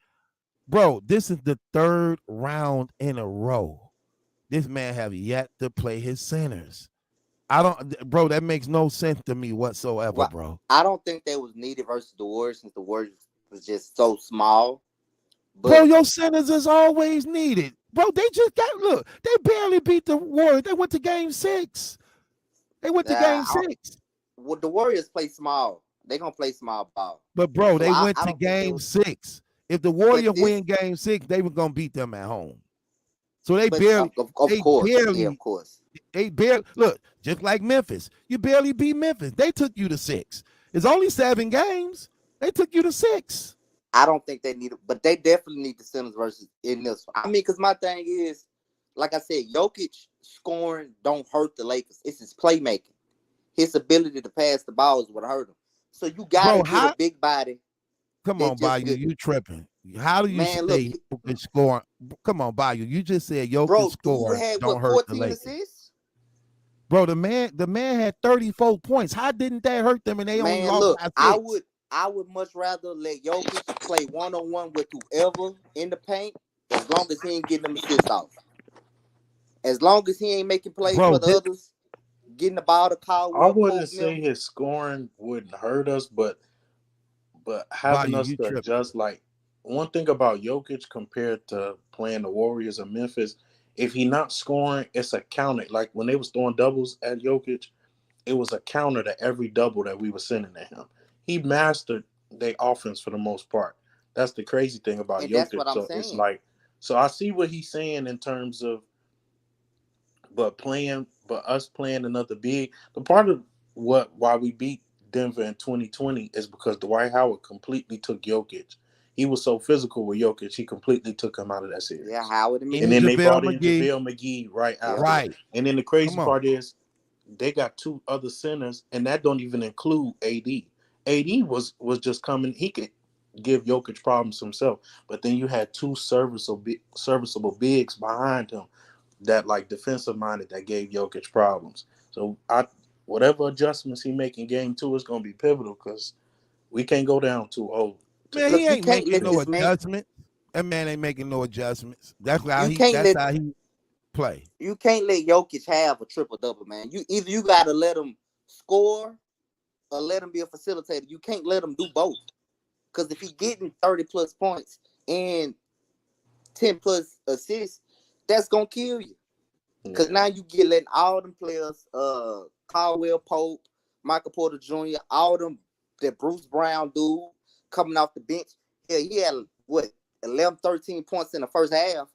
bro, this is the 3rd round in a row. This man have yet to play his centers. Bro, that makes no sense to me whatsoever, bro. I don't think they was needed versus the Warriors since the Warriors was just so small. But bro, your centers is always needed. Bro, they barely beat the Warriors. They went to game 6. They went to game 6. Well, the Warriors play small. They're going to play small ball. But, bro, they went to game 6. If the Warriors win game 6, they were going to beat them at home. So they barely. Of course. They barely. Look, just like Memphis. You barely beat Memphis. They took you to 6. It's only 7 games. They took you to 6. I don't think they need it, but they definitely need the centers versus in this. I mean, because my thing is, like I said, Jokic scoring don't hurt the Lakers. It's his playmaking. His ability to pass the ball is what hurt him. So you got to get a big body. Come on, Bayou, you tripping. How do you say Jokic scoring? Come on, Bayou. You just said Jokic scoring don't hurt the Lakers. Assists? Bro, the man had 34 points. How didn't that hurt them and they only lost by 6? I would much rather let Jokic play one-on-one with whoever in the paint as long as he ain't getting them assists off. As long as he ain't making plays for the others, getting the ball to call. I wouldn't say his scoring wouldn't hurt us, but having us to adjust. Like, one thing about Jokic compared to playing the Warriors or Memphis, if he not scoring, it's a counter. Like when they was throwing doubles at Jokic, it was a counter to every double that we were sending at him. He mastered their offense for the most part. That's the crazy thing about Jokic. That's what I'm saying. It's like, so I see what he's saying in terms of, but us playing another big. The part of why we beat Denver in 2020 is because Dwight Howard completely took Jokic. He was so physical with Jokic, he completely took him out of that series. Yeah, Howard and then they brought in JaVale McGee right after. Right. And then the crazy part is they got 2 other centers, and that don't even include AD. AD was just coming. He could give Jokic problems himself, but then you had 2 serviceable bigs behind him. that like defensive minded that gave Jokic problems. So whatever adjustments he make in game 2 is gonna be pivotal because we can't go down 2-0. Man, Look, he you ain't can't making let no this man. adjustments. That man ain't making no adjustments. That's how You he. can't That's let. how he play. You can't let Jokic have a triple double, man. You gotta let him score or let him be a facilitator. You can't let him do both. Because if he getting 30 plus points and 10 plus assists, that's gonna kill you. Because now you get letting all them players, Caldwell Pope, Michael Porter Jr., all them, that Bruce Brown dude coming off the bench. Yeah, he had what 11, 13 points in the first half.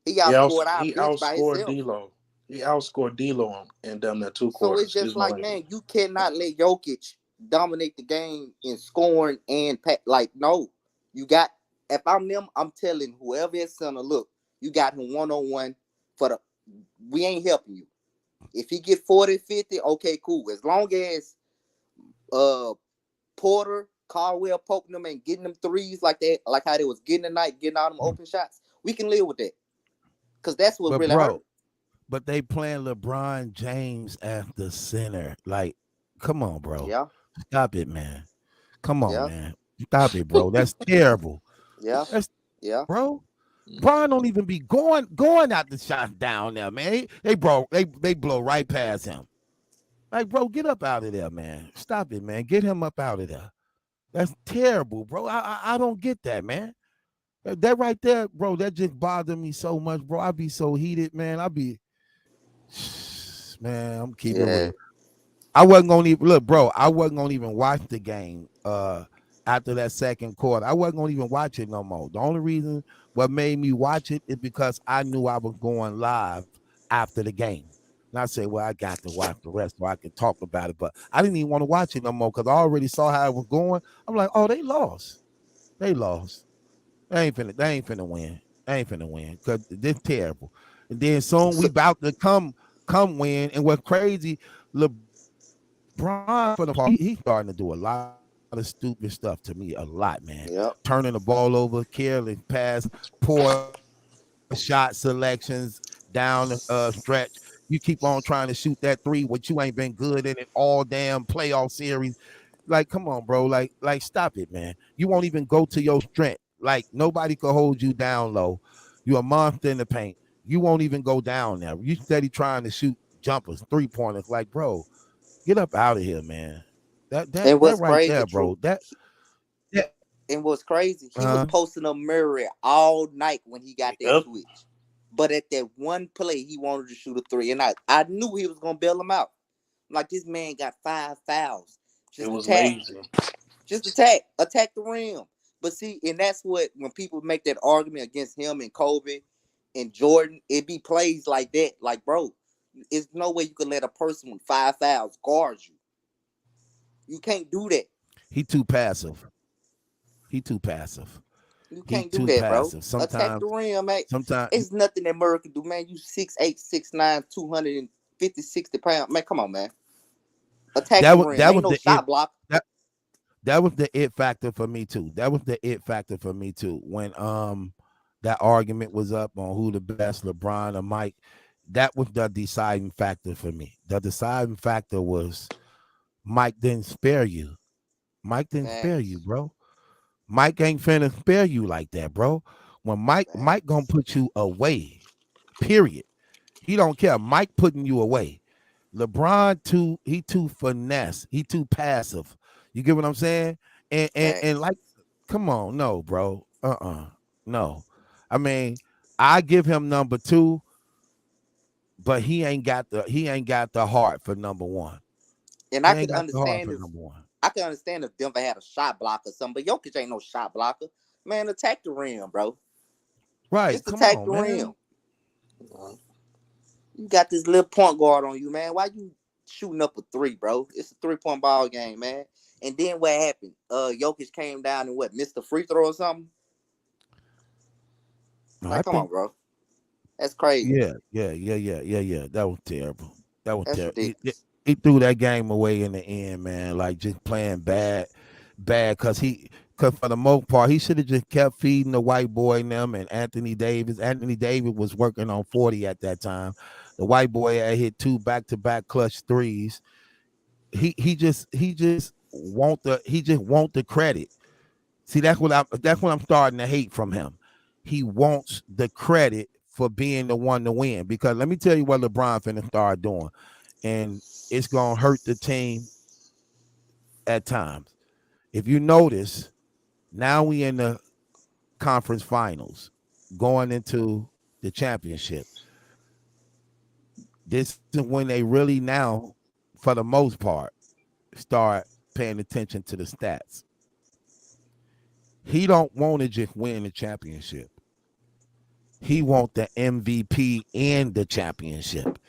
He outscored our He bench by outscored himself. D'Lo. He outscored D'Lo in them that 2 So it's quarters. just like, man, you cannot let Jokic dominate the game in scoring and like, no. You got, if I'm them, I'm telling whoever is center, look, you got him 1-on-1 for the, we ain't helping you. If he get 40, 50, okay, cool. As long as Porter, Caldwell poking them and getting them threes like that, like how they was getting tonight, getting all them open shots, we can live with that. Because that's what But really bro, hurt. but they playing LeBron James at the center. Like, come on, bro. Yeah, Stop it, man. Come on, yeah, man. Stop it, bro. That's terrible. yeah, That's yeah. bro. Bron don't even be going out the shot down there, man. They blow right past him. Like, bro, get up out of there, man. Stop it, man. Get him up out of there. That's terrible, bro. I don't get that, man. That right there, bro, that just bothered me so much, bro. I be so heated, man. Man, I'm keeping it Yeah. real. I wasn't gonna even look, bro. I wasn't gonna even watch the game after that second quarter. I wasn't gonna even watch it no more. The only reason what made me watch it is because I knew I was going live after the game. And I said, well, I got to watch the rest so I can talk about it. But I didn't even want to watch it no more because I already saw how it was going. I'm like, oh, they lost. They lost. They ain't finna win. They ain't finna win because this terrible. And then soon we about to come win. And what's crazy, LeBron for the part, he's starting to do a lot of stupid stuff to me, a lot, man. Yep. Turning the ball over, careless pass, poor shot selections down the stretch. You keep on trying to shoot that three, which you ain't been good in it all damn playoff series. Like, come on, bro. Like, stop it, man. You won't even go to your strength. Like, nobody could hold you down low. You're a monster in the paint. You won't even go down there. You steady trying to shoot jumpers, 3-pointers. Like, bro, get up out of here, man. And That what's right crazy, there, True. bro. That And what's crazy, he was posting a Murray all night when he got that switch. But at that one play, he wanted to shoot a three. And I knew he was going to bail him out. Like, this man got 5 fouls. It was lazy. Just attack the rim. But see, and that's what, when people make that argument against him and Kobe and Jordan, it be plays like that. Like, bro, there's no way you can let a person with 5 fouls guard you. You can't do that. he too passive. You can't do too that, bro. passive. Attack the rim, man. Sometimes It's nothing that Murray can do, man. You 6'8", 6'9", 250, 60 pounds. Man, come on, man. Attack the rim. Ain't no shot block. That was the it factor for me too. When that argument was up on who the best, LeBron or Mike. That was the deciding factor for me. The deciding factor was Mike didn't spare you. Bro. Mike ain't finna spare you like that, bro. When Mike gonna put you away, period. He don't care. Mike putting you away. LeBron too finesse. He too passive. You get what I'm saying? And like, come on, no, bro. No. I mean, I give him number 2, but he ain't got the heart for number 1. And I could understand if Denver had a shot blocker or something, but Jokic ain't no shot blocker. Man, attack the rim, bro. Right. Just attack the rim. You got this little point guard on you, man. Why you shooting up a 3, bro? It's a 3-point ball game, man. And then what happened? Jokic came down and missed a free throw or something? Like, come on, bro. That's crazy. Yeah. That was terrible. He threw that game away in the end, man. Like, just playing bad, because because for the most part, he should have just kept feeding the white boy and them and Anthony Davis. Anthony Davis was working on 40 at that time. The white boy had hit 2 back-to-back clutch threes. He just want the credit. See, that's what I'm starting to hate from him. He wants the credit for being the one to win. Because let me tell you what LeBron finna start doing, and it's gonna hurt the team at times. If you notice, now we in the conference finals, going into the championship. This is when they really now, for the most part, start paying attention to the stats. He don't want to just win the championship. He want the MVP and the championship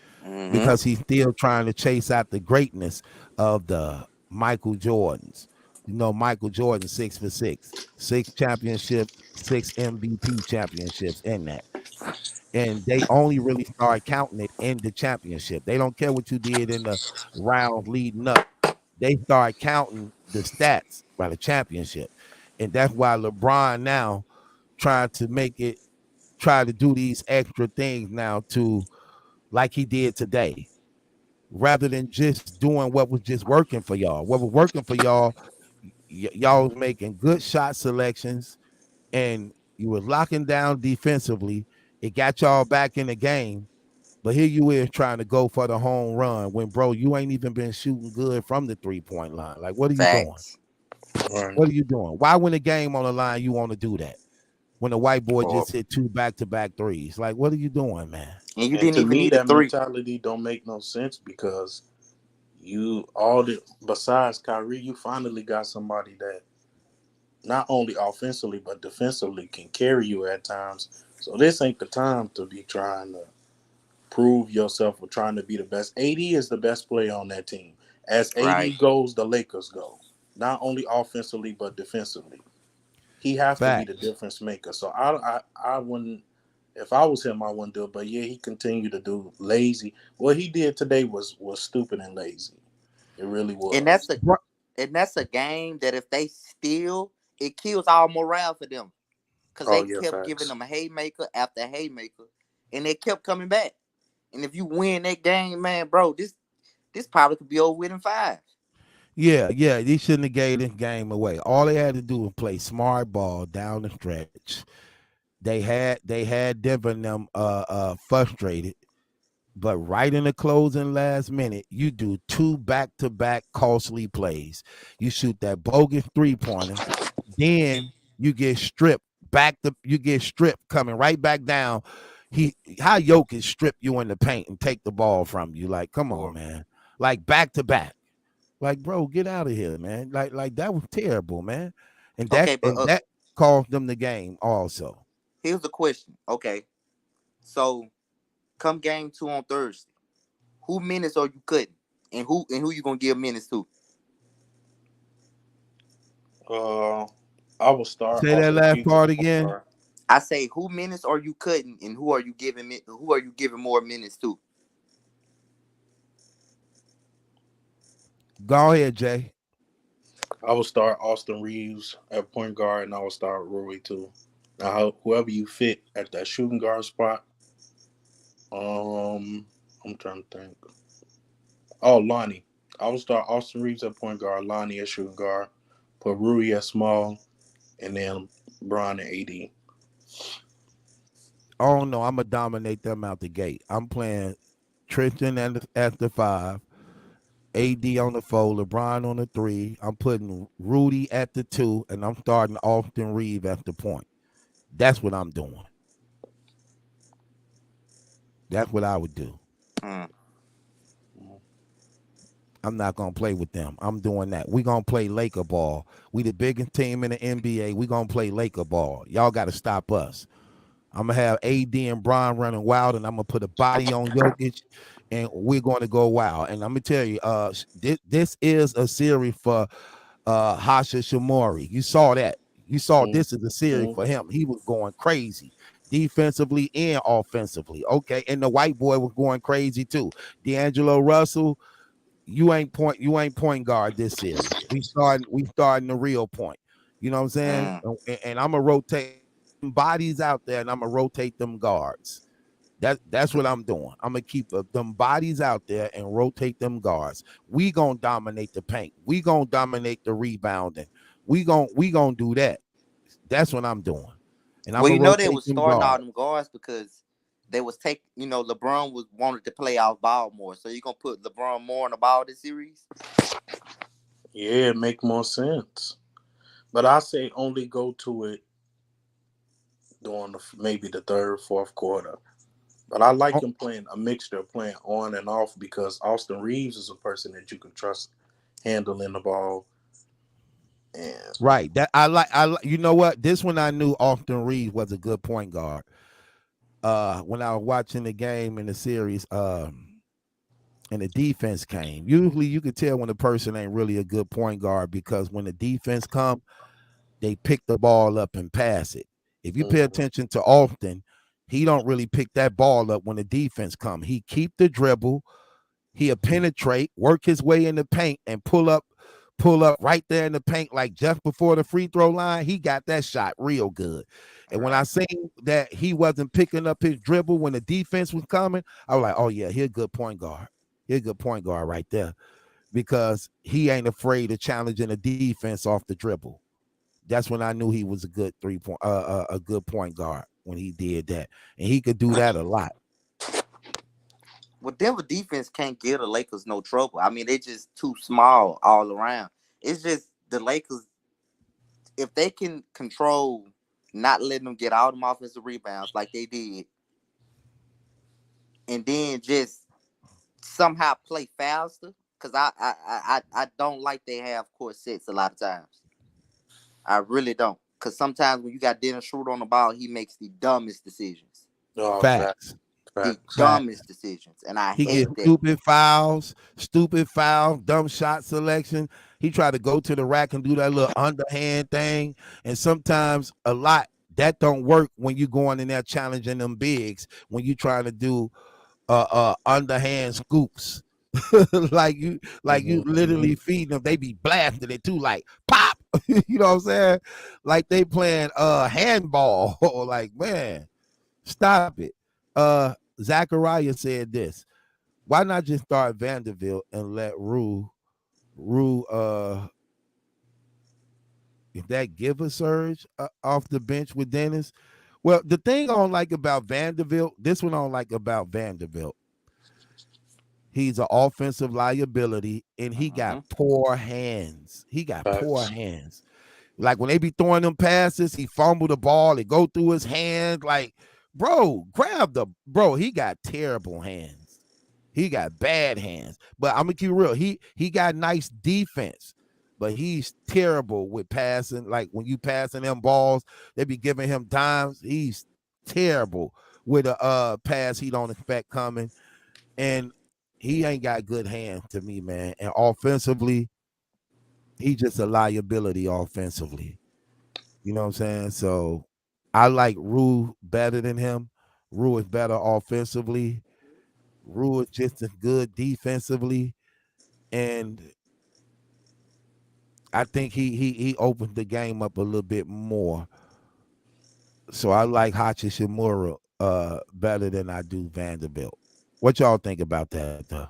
because he's still trying to chase out the greatness of the Michael Jordans. You know, Michael Jordan 6 for 6, 6 championships, 6 MVP championships in that. And they only really start counting it in the championship. They don't care what you did in the round leading up. They start counting the stats by the championship. And that's why LeBron now try to do these extra things now to, like he did today, rather than just doing what was just working for y'all. What was working for y'all, y'all was making good shot selections and you were locking down defensively. It got y'all back in the game. But here you is trying to go for the home run when, bro, you ain't even been shooting good from the 3-point line. Like, what are you doing? Right. What are you doing? Why, when the game on the line, you want to do that? When the white boy just hit 2 back-to-back threes. Like, what are you doing, man? And you And didn't to even me, need a that 3. mentality don't make no sense because besides Kyrie, you finally got somebody that not only offensively but defensively can carry you at times. So this ain't the time to be trying to prove yourself or trying to be the best. AD is the best player on that team. As AD goes, the Lakers go. Not only offensively but defensively. He has to be the Facts. difference maker. So I wouldn't. If I was him, I wouldn't do it. But yeah, he continued to do lazy. What he did today was stupid and lazy. It really And was. that's a game that if they steal, it kills all morale for them. Because Oh they yeah, kept giving facts. them a haymaker after haymaker. And they kept coming back. And if you win that game, man, bro, this probably could be over with in 5. Yeah, they shouldn't have gave this game away. All they had to do was play smart ball down the stretch. They had Denver and them frustrated. But right in the closing last minute, you do 2 back-to-back costly plays. You shoot that bogus 3-pointer, then you get stripped you get stripped coming right back down. How Jokic strip you in the paint and take the ball from you? Like, come on, man. Like back-to-back. Like, bro, get out of here, man. Like that was terrible, man. And Okay, but that cost them the game also. here's the question. Okay, so come game 2 on Thursday, who minutes are you cutting, and who you gonna give minutes to? I will start Say that Austin last Reeves at part point again. guard. I say, who minutes are you cutting, and who are you giving more minutes to? Go ahead, Jay. I will start Austin Reeves at point guard, and I will start Rui too. Now, whoever you fit at that shooting guard spot. I'm trying to think. Oh, Lonnie. I will start Austin Reeves at point guard, Lonnie at shooting guard, put Rui at small, and then Bron and AD. Oh no, I'm gonna dominate them out the gate. I'm playing Tristan at the 5, AD on the 4, LeBron on the 3. I'm putting Rudy at the 2, and I'm starting Austin Reeves at the point. That's what I'm doing. That's what I would do. Mm. I'm not gonna play with them. I'm doing that. We gonna play Laker ball. We the biggest team in the NBA. We gonna play Laker ball. Y'all got to stop us. I'm gonna have AD and Bron running wild, and I'm gonna put a body on Jokic, and we're going to go wild. And I'm gonna tell you, this is a series for Hasha Shimori. You saw that. You saw this is a series for him. He was going crazy, defensively and offensively. Okay, and the white boy was going crazy too. D'Angelo Russell, you ain't point guard this series. We starting the real point. You know what I'm saying? Mm. And I'm gonna rotate bodies out there, and I'm gonna rotate them guards. That's what I'm doing. I'm gonna keep them bodies out there and rotate them guards. We gonna dominate the paint. We gonna dominate the rebounding. We gonna do that. That's what I'm doing. And I'm Well, gonna you know they rotate was them starting all guards. them guards because they was taking. You know, LeBron was wanted to play off ball more, so you gonna put LeBron more on the ball this series. Yeah, it make more sense. But I say only go to it during maybe the third, fourth quarter. But I like Oh, him playing a mixture of playing on and off because Austin Reeves is a person that you can trust handling the ball. And right. That I like. You know what? This one I knew Austin Reeves was a good point guard. When I was watching the game in the series, and the defense came. Usually you could tell when a person ain't really a good point guard because when the defense come, they pick the ball up and pass it. If you pay mhm, attention to Austin, he don't really pick that ball up when the defense come. He keep the dribble, he'll penetrate, work his way in the paint, and pull up right there in the paint, like just before the free throw line. He got that shot real good. And when I Right. seen that he wasn't picking up his dribble when the defense was coming, I was like, oh yeah, he's a good point guard. He's a good point guard right there because he ain't afraid of challenging the defense off the dribble. That's when I knew he was a good a good point guard when he did that, and he could do that a lot. Well, Denver defense can't give the Lakers no trouble. I mean, they just too small all around. It's just the Lakers, if they can control not letting them get all them offensive rebounds like they did, and then just somehow play faster. Because I don't like they half court sets a lot of times. I really don't. Because sometimes when you got Dennis Schroeder on the ball, he makes the dumbest decisions. oh, Facts, The facts. facts. dumbest decisions. And I He hate gets that. stupid fouls, dumb shot selection. He tried to go to the rack and do that little underhand thing, and sometimes a lot that don't work when you going in there challenging them bigs. When you trying to do underhand scoops, like you Mhm. literally feeding them. They be blasting it too, like pop. You know what I'm saying? Like they playing handball. Like man, stop it. Zachariah said this. Why not just start Vanderbilt and let Rue if that give a surge off the bench with Dennis? Well, the thing I don't like about Vanderbilt, this one I don't like about Vanderbilt. He's an offensive liability and he got Mhm. poor hands. He got poor Facts. hands. Like when they be throwing them passes, he fumble the ball, it go through his hands. Like, bro, bro. He got terrible hands. He got bad hands. But I'm gonna keep it real. He got nice defense, but he's terrible with passing. Like when you passing them balls, they be giving him dimes. He's terrible with a pass he don't expect coming. And he ain't got good hands to me, man. And offensively, he just a liability offensively. You know what I'm saying? So I like Rue better than him. Rue is better offensively. Rue is just as good defensively. And I think he opened the game up a little bit more. So I like Hachishimura better than I do Vanderbilt. What y'all think about that though?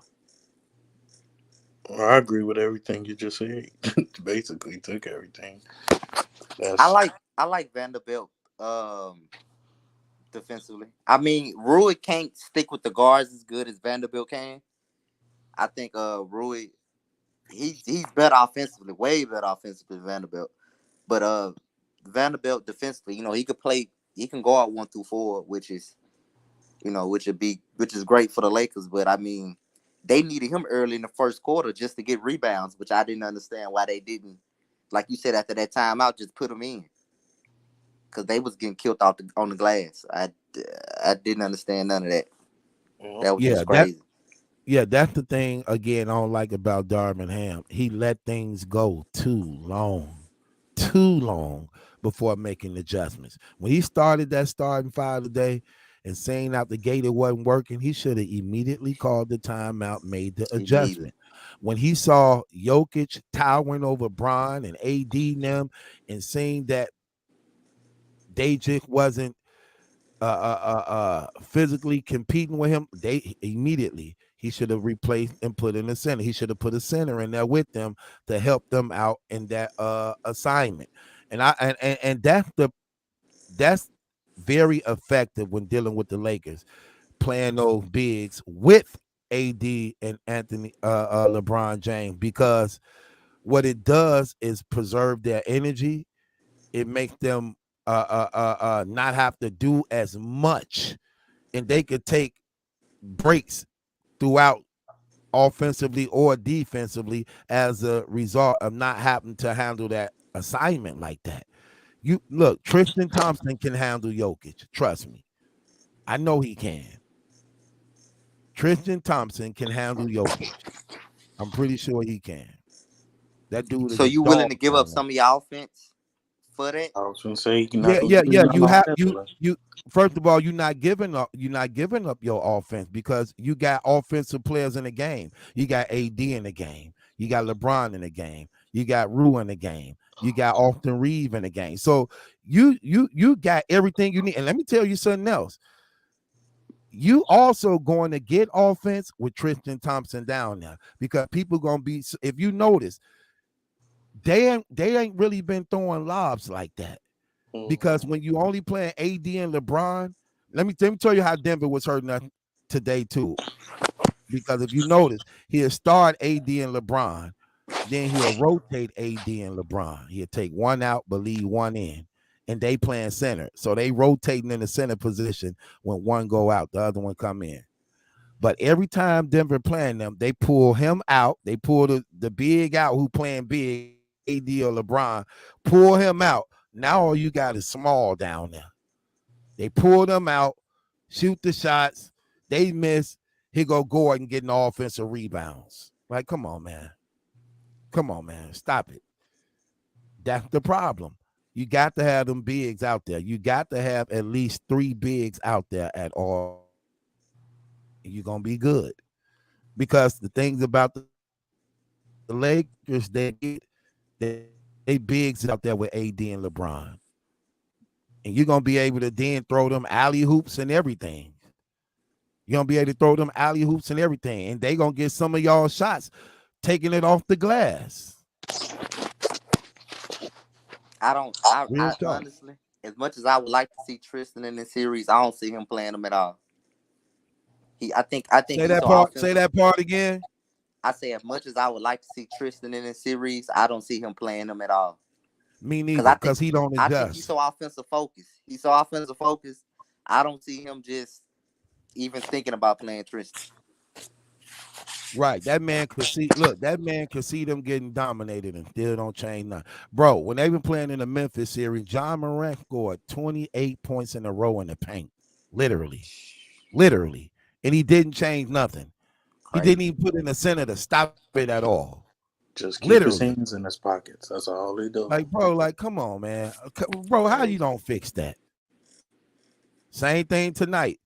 Well, I agree with everything you just said. Basically, took everything. I That's like I like Vanderbilt defensively. I mean, Rui can't stick with the guards as good as Vanderbilt can. I think Rui he's better offensively, way better offensively than Vanderbilt. But Vanderbilt defensively, he could play. He can go out 1 through 4, which is which is great for the Lakers. But I mean, they needed him early in the first quarter just to get rebounds, which I didn't understand why they didn't. Like you said, after that timeout, just put him in because they was getting killed on the glass. I didn't understand none of that. well, That was Yeah, just crazy. that's the thing again I don't like about Darvin Ham. He let things go too long before making adjustments. When he started that starting five today and saying out the gate it wasn't working, he should have immediately called the timeout, made the Immediately. adjustment. When he saw Jokic towering over Bron and AD and them, and seeing that they just wasn't physically competing with him, they immediately he should have replaced and put in a center. He should have put a center in there with them to help them out in that assignment. And that's very effective when dealing with the Lakers, playing those bigs with AD and Anthony LeBron James, because what it does is preserve their energy. It makes them not have to do as much, and they could take breaks throughout offensively or defensively as a result of not having to handle that assignment like that. You look, Tristan Thompson can handle Jokic. Trust me. I know he can. Tristan Thompson can handle Jokic. I'm pretty sure he can. That dude is So a you willing dog. to give up some of your offense for that? I was gonna say you Yeah, not gonna yeah, do yeah. nothing offensively. You first of all, you're not giving up your offense, because you got offensive players in the game. You got AD in the game. You got LeBron in the game. You got Rue in the game. You got Austin Reeves in the game. So you got everything you need. And let me tell you something else. You also going to get offense with Tristan Thompson down there, because people gonna be, if you notice, they ain't really been throwing lobs like that. Because when you only playing AD and LeBron, let me tell you how Denver was hurting us today too. Because if you notice, he'll start AD and LeBron, then he'll rotate AD and LeBron. He'll take one out, but leave one in, and they playing center. So they rotating in the center position. When one go out, the other one come in. But every time Denver playing them, they pull him out. They pull the big out who playing big, AD or LeBron, pull him out. Now all you got is small down there. They pull them out, shoot the shots. They miss. He go Gordon getting offensive rebounds. Like, come on, man. Come on, man. Stop it. That's the problem. You got to have them bigs out there. You got to have at least 3 bigs out there at all. You're going to be good. Because the things about the Lakers, they bigs out there with AD and LeBron. And you're going to be able to then throw them alley hoops and everything. You're going to be able to throw them alley hoops and everything. And they going to get some of y'all shots taking it off the glass. I honestly, as much as I would like to see Tristan in this series, I don't see him playing them at all. I think Say that part. Say that part again. I say, as much as I would like to see Tristan in this series, I don't see him playing them at all. Me neither, because he don't adjust. I think he's so offensive focused. I don't see him just even thinking about playing Tristan. Right. That man could see, look, that man could see them getting dominated and still don't change nothing. Bro, when they been playing in the Memphis series, John Morant scored 28 points in a row in the paint. Literally. And he didn't change nothing. Crazy. He didn't even put in the center to stop it at all. Just keep his hands in his pockets. That's all he do. Like, bro, like, come on, man. Bro, how you don't fix that? Same thing tonight.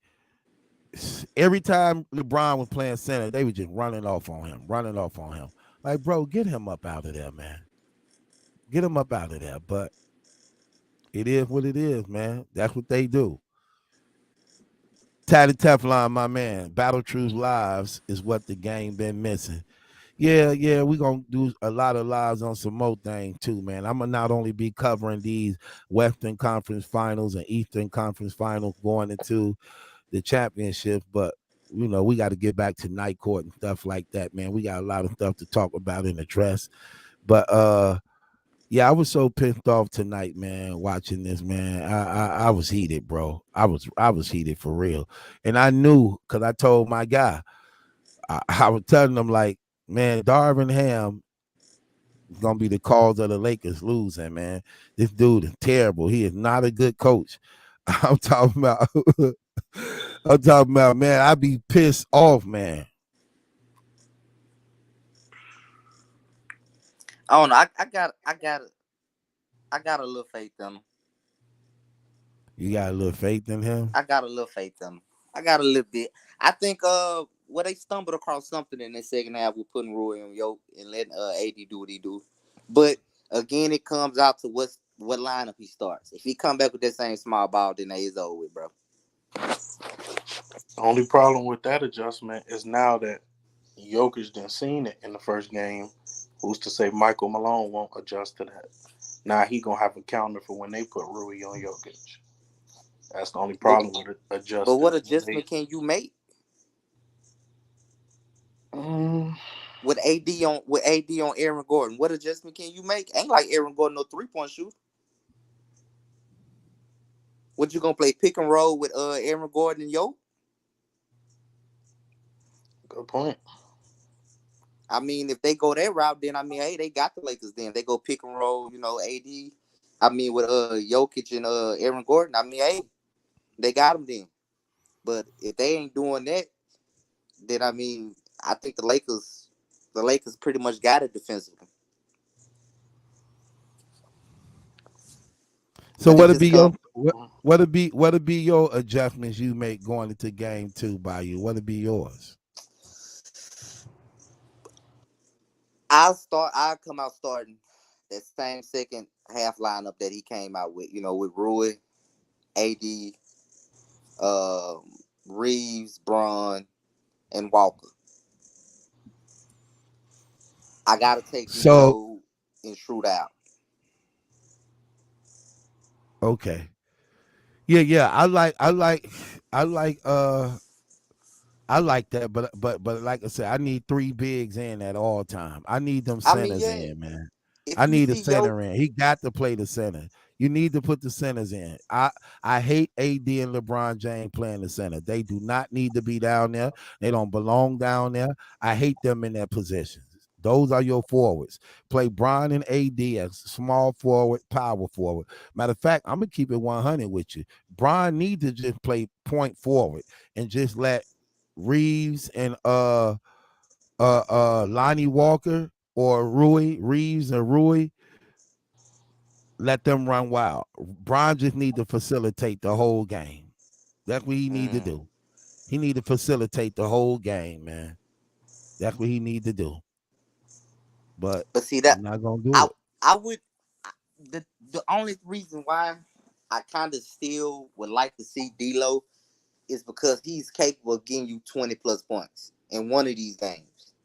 Every time LeBron was playing center, they were just running off on him. Like, bro, get him up out of there, man. Get him up out of there. But it is what it is, man. That's what they do. Tatty Teflon, my man. Battle Truth Lives is what the game been missing. Yeah, we're going to do a lot of lives on some more things too, man. I'm going to not only be covering these Western Conference Finals and Eastern Conference Finals going into the championship, but, you know, we got to get back to night court and stuff like that, man. We got a lot of stuff to talk about and address. But, yeah, I was so pissed off tonight, man, watching this, man. I was heated, bro. I was heated for real. And I knew, because I told my guy, I was telling him, like, man, Darvin Ham is going to be the cause of the Lakers losing, man. This dude is terrible. He is not a good coach. I'm talking about, man, I be pissed off, man. I don't know. I got a little faith in him. You got a little faith in him? I got a little faith in him. I got a little bit. I think they stumbled across something in the second half with putting Rui on Yoke and letting AD do what he do. But again, it comes out to what lineup he starts. If he come back with that same small ball, then it's over with, bro. The only problem with that adjustment is now that Jokic done seen it in the first game. Who's to say Michael Malone won't adjust to that? Now he gonna have a counter for when they put Rui on Jokic. That's the only problem with it But what adjusting. adjustment can you make Mm, with AD on Aaron Gordon? What adjustment can you make? Ain't like Aaron Gordon no 3-point shooter. What you gonna play pick and roll with Aaron Gordon and Yoke? good point. I mean, if they go that route, then I mean, hey, they got the Lakers. Then they go pick and roll, AD. I mean, with Jokic and Aaron Gordon. I mean, hey, they got them then. But if they ain't doing that, then I mean, I think the Lakers pretty much got it defensively. So But what'd be your adjustments you make going into game 2 by you? What'd be yours? I'll come out starting that same second half lineup that he came out with, with Rui, AD, Reeves, Braun, and Walker. I gotta take D'Lo and Schroeder out. Okay. Yeah. I like that, but like I said, I need 3 bigs in at all time. I need them centers in, man. If I you need a see center in. He got to play the center. You need to put the centers in. I hate AD and LeBron James playing the center. They do not need to be down there. They don't belong down there. I hate them in their positions. Those are your forwards. Play Bron and AD as small forward, power forward. Matter of fact, I'm gonna keep it 100 with you. Bron needs to just play point forward and just let Reeves and Lonnie Walker or Reeves and Rui, let them run wild. Bron just need to facilitate the whole game. That's what he need to do. He need to facilitate the whole game, man. That's what he need to do. But see that I'm not gonna do it. I would the only reason why I kind of still would like to see D'Lo is because he's capable of getting you 20 plus points in one of these games.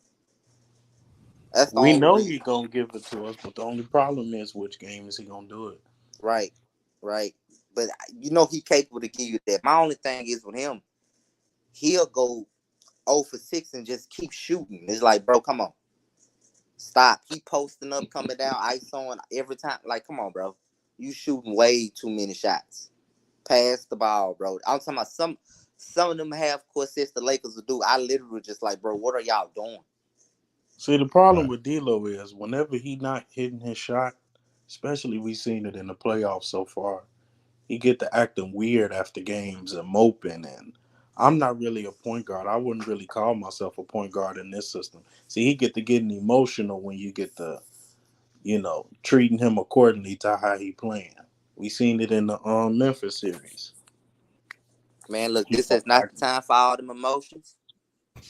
That's the We only know reason. he's gonna give it to us, but the only problem is which game is he gonna do it? Right. But he's capable to give you that. My only thing is with him, he'll go 0 for 6 and just keep shooting. It's like, bro, come on. Stop. He posting up, coming down, isoing every time. Like, come on, bro. You shooting way too many shots. Pass the ball, bro. I'm talking about some of them half court sets the Lakers will do. I literally just like, bro, what are y'all doing? See, the problem with D'Lo is whenever he not hitting his shot, especially we seen it in the playoffs so far, he get to acting weird after games and moping. And I'm not really a point guard. I wouldn't really call myself a point guard in this system. See, he get to getting emotional when you get to, treating him accordingly to how he playing. We seen it in the Memphis series. Man, look, this is not the time for all them emotions.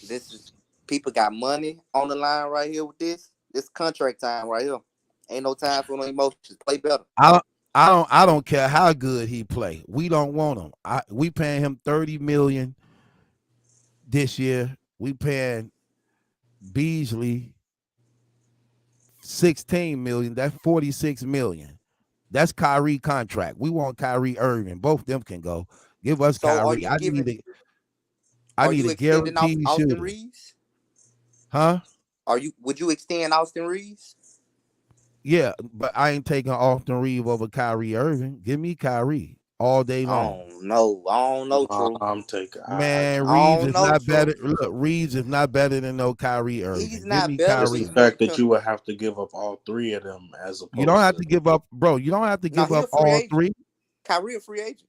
This is people got money on the line right here with this. This contract time right here. Ain't no time for no emotions. Play better. I don't care how good he play. We don't want him. We paying him $30 million this year. We paying Beasley $16 million. That's $46 million. That's Kyrie contract. We want Kyrie Irving. Both of them can go. Give us So Kyrie. I need a extending guaranteed Austin shooter. Reeves? Huh? Would you extend Austin Reeves? Yeah, but I ain't taking Austin Reeves over Kyrie Irving. Give me Kyrie all day long. I don't know, True. I'm taking. Man, I Reeves don't is know, not better. True. Look, Reeves is not better than no Kyrie Irving. He's Give not me better. It's Kyrie. the fact that you would have to give up all 3 of them as opposed You don't have to to give up, bro. You don't have to give up all 3. Kyrie a free agent.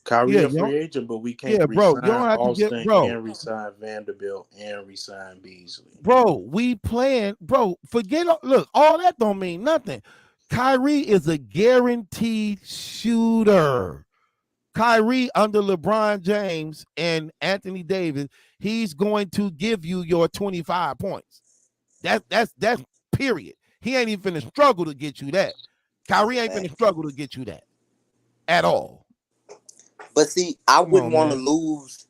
Kyrie a free agent, but we can't bro. You resign don't have to get, Austin bro. and resign Vanderbilt and resign Beasley. Bro, we playing, bro. Look, all that don't mean nothing. Kyrie is a guaranteed shooter. Kyrie under LeBron James and Anthony Davis, he's going to give you your 25 points. That's period. He ain't even finna struggle to get you that. Kyrie ain't finna struggle to get you that at all. But see, I Come wouldn't on, want to man. lose,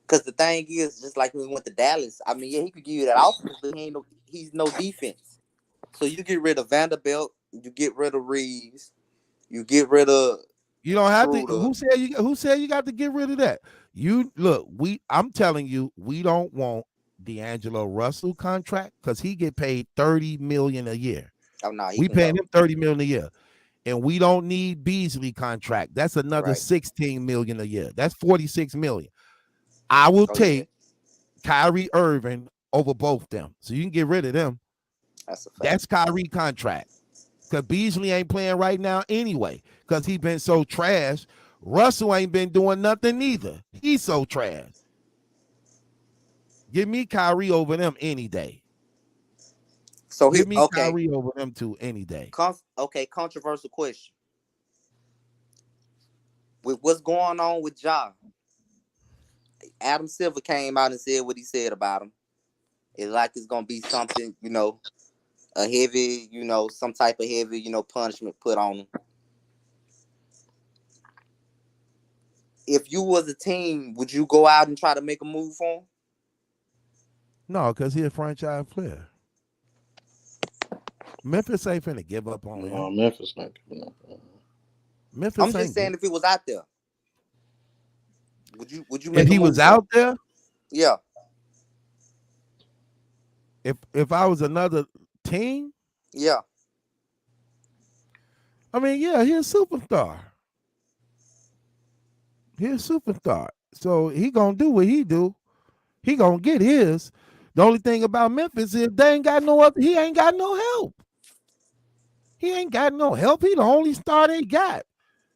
because the thing is, just like when we went to Dallas, I mean, yeah, he could give you that offense, but he's no defense. So you get rid of Vanderbilt, you get rid of Reeves, you get rid of You don't have Schroeder. to. Who said you got to get rid of that? You look. I'm telling you, we don't want D'Angelo Russell contract because he get paid $30 million a year. Oh no, We paying him $30 million a year, and we don't need Beasley contract. That's another $16 million a year. That's $46 million. I will take Kyrie Irving over both them, so you can get rid of them. That's a fact. That's Kyrie contract. Because Beasley ain't playing right now anyway, because he been so trash. Russell ain't been doing nothing either. He's so trash. Give me Kyrie over them any day. So give me Kyrie over them two any day. Controversial question. With what's going on with Ja, Adam Silver came out and said what he said about him. It's like it's gonna be something, a heavy, some type of heavy, punishment put on him. If you was a team, would you go out and try to make a move for him? No, because he's a franchise player. Memphis ain't finna give up on him. No, Memphis not giving up on him. Memphis I'm just saying, if he was out there, would you make if he was out there? Yeah. If I was another team? Yeah. I mean, yeah, he's a superstar. He's a superstar. So he gonna do what he do. He gonna get his. The only thing about Memphis is they ain't got no other, he ain't got no help. He ain't got no help. He the only star they got.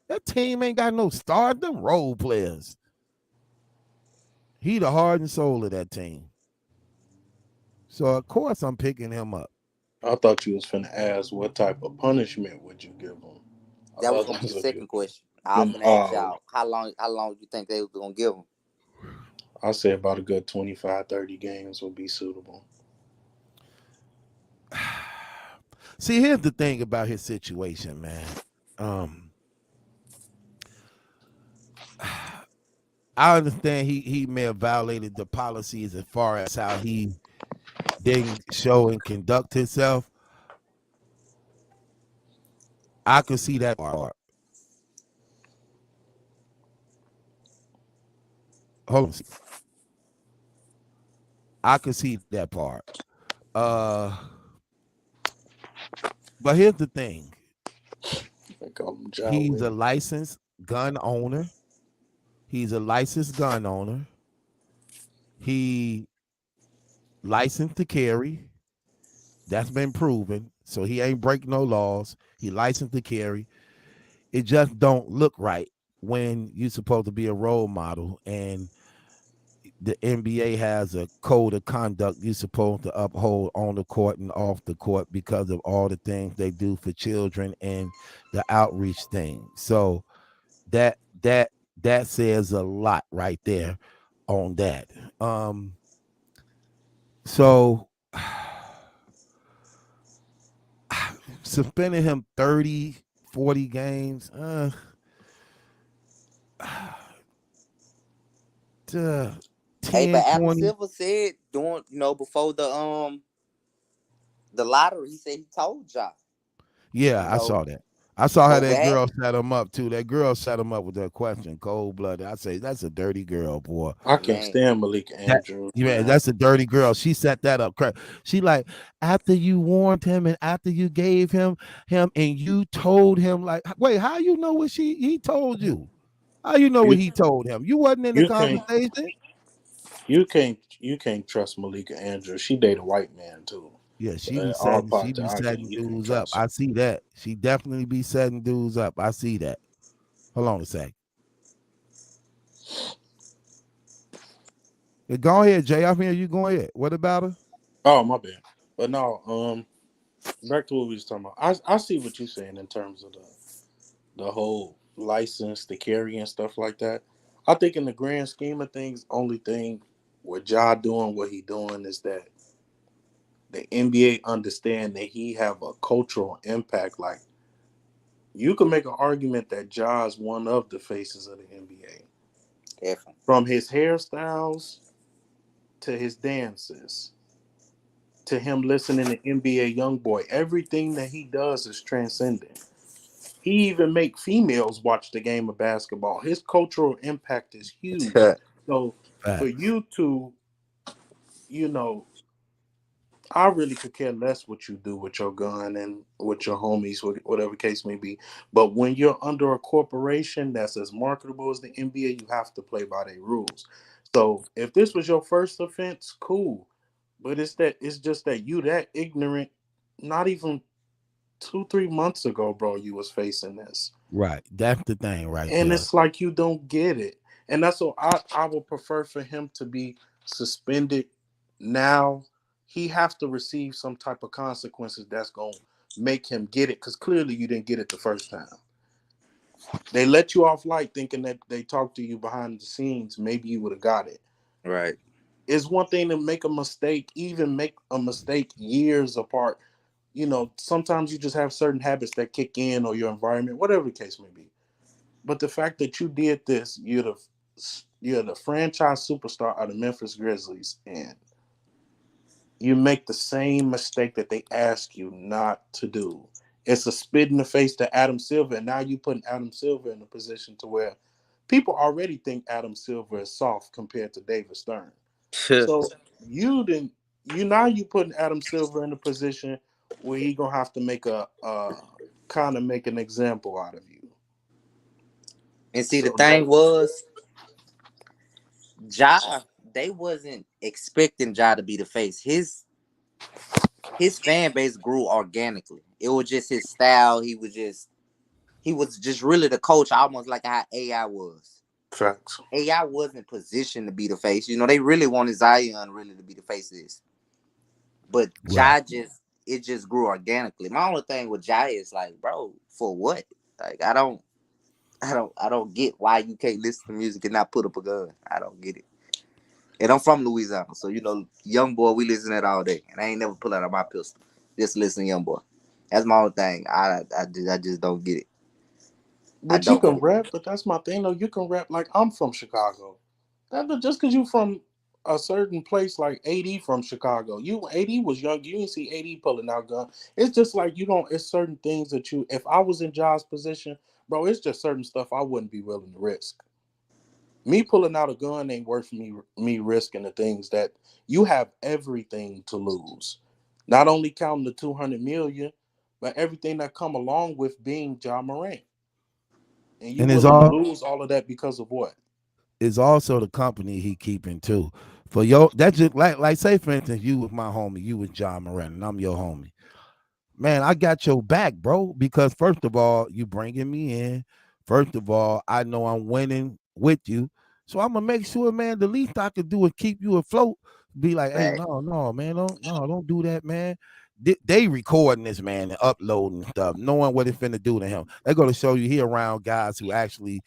That team ain't got no stars, them role players. He the heart and soul of that team. So of course I'm picking him up. I thought you was finna ask what type of punishment would you give him? That was gonna be the second question. I was gonna ask y'all how long you think they was gonna give him? I say about a good 25, 30 games would be suitable. See, here's the thing about his situation, man. I understand he may have violated the policies as far as how he didn't show and conduct himself. I could see that part. Hold on. I could see that part. But here's the thing. He's a licensed gun owner. He's a licensed gun owner. He licensed to carry. That's been proven. So he ain't breaking no laws. He licensed to carry. It just don't look right when you're supposed to be a role model and the NBA has a code of conduct you're supposed to uphold on the court and off the court because of all the things they do for children and the outreach thing. So that says a lot right there on that. So suspending him 30, 40 games, Hey, but Adam Silver said before the lottery, he said he told y'all. Yeah, I saw that. I saw how that girl set him up too. That girl set him up with that question, cold blooded. I say that's a dirty girl, boy. I can't stand Malika Andrews. Yeah, that's a dirty girl. She set that up. She like, after you warned him and after you gave him and you told him, like, wait, how you know what he told you? How you know what he told him? You wasn't in the conversation. You can't trust Malika Andrews. She date a white man too. Yeah, she be setting dudes up. I see that. She definitely be setting dudes up. I see that. Hold on a sec. Go ahead, Jay. I'm here. You go ahead. What about her? Oh, my bad. But no, back to what we was talking about. I see what you're saying in terms of the whole license to carry and stuff like that. I think in the grand scheme of things, only thing with Ja doing what he doing is that the NBA understand that he have a cultural impact. Like you can make an argument that Ja is one of the faces of the NBA. Definitely. From his hairstyles to his dances to him listening to NBA YoungBoy, everything that he does is transcendent. He even make females watch the game of basketball. His cultural impact is huge. So for Facts. you to, you know, I really could care less what you do with your gun and with your homies, whatever case may be. But when you're under a corporation that's as marketable as the NBA, you have to play by their rules. So if this was your first offense, cool. But it's just that you that ignorant, not even 2, 3 months ago, bro, you was facing this. Right. That's the thing right And there. it's like you don't get it. And that's what I would prefer for him to be suspended now. He have to receive some type of consequences that's gonna make him get it, because clearly you didn't get it the first time. They let you off light thinking that they talked to you behind the scenes. Maybe you would have got it. Right. It's one thing to make a mistake, even make a mistake years apart. Sometimes you just have certain habits that kick in, or your environment, whatever the case may be. But the fact that you did this, you're the franchise superstar of the Memphis Grizzlies, and you make the same mistake that they ask you not to do. It's a spit in the face to Adam Silver, and now you putting Adam Silver in a position to where people already think Adam Silver is soft compared to David Stern. So you didn't. You putting Adam Silver in a position where he gonna have to make a kind of make an example out of you. And see, the So that thing was, Ja, they wasn't expecting Ja to be the face. His fan base grew organically. It was just his style. He was just really the coach, almost like how AI was. facts. AI wasn't positioned to be the face. They really wanted Zion really to be the face of this. But Right. it just grew organically. My only thing with Ja is like, bro, for what? Like, I don't get why you can't listen to music and not put up a gun. I don't get it. And I'm from Louisiana, so young boy, we listen to that all day, and I ain't never pull out of my pistol. Just listen to young boy. That's my own thing. I just don't get it. I But you don't can get it. rap, but that's my thing though. You can rap like I'm from Chicago. Just because you from a certain place like AD from Chicago. AD was young. You didn't see AD pulling out gun. It's just like you don't. It's certain things that you. If I was in Ja's position, bro, it's just certain stuff I wouldn't be willing to risk. Me pulling out a gun ain't worth me risking the things that you have everything to lose. Not only counting the 200 million, but everything that come along with being Ja Morant. And you And it's willing to all lose all of that because of what? it's also the company he keeping too. For yo, that's just like say for instance, you was my homie, you was John Moran, and I'm your homie. Man, I got your back, bro. Because first of all, you bringing me in. First of all, I know I'm winning with you, so I'm gonna make sure, man. The least I could do is keep you afloat. Be like, hey, Fact. no, no, man, don't do that, man. They recording this man and uploading stuff, knowing what it's finna do to him. They're gonna show you he around guys who actually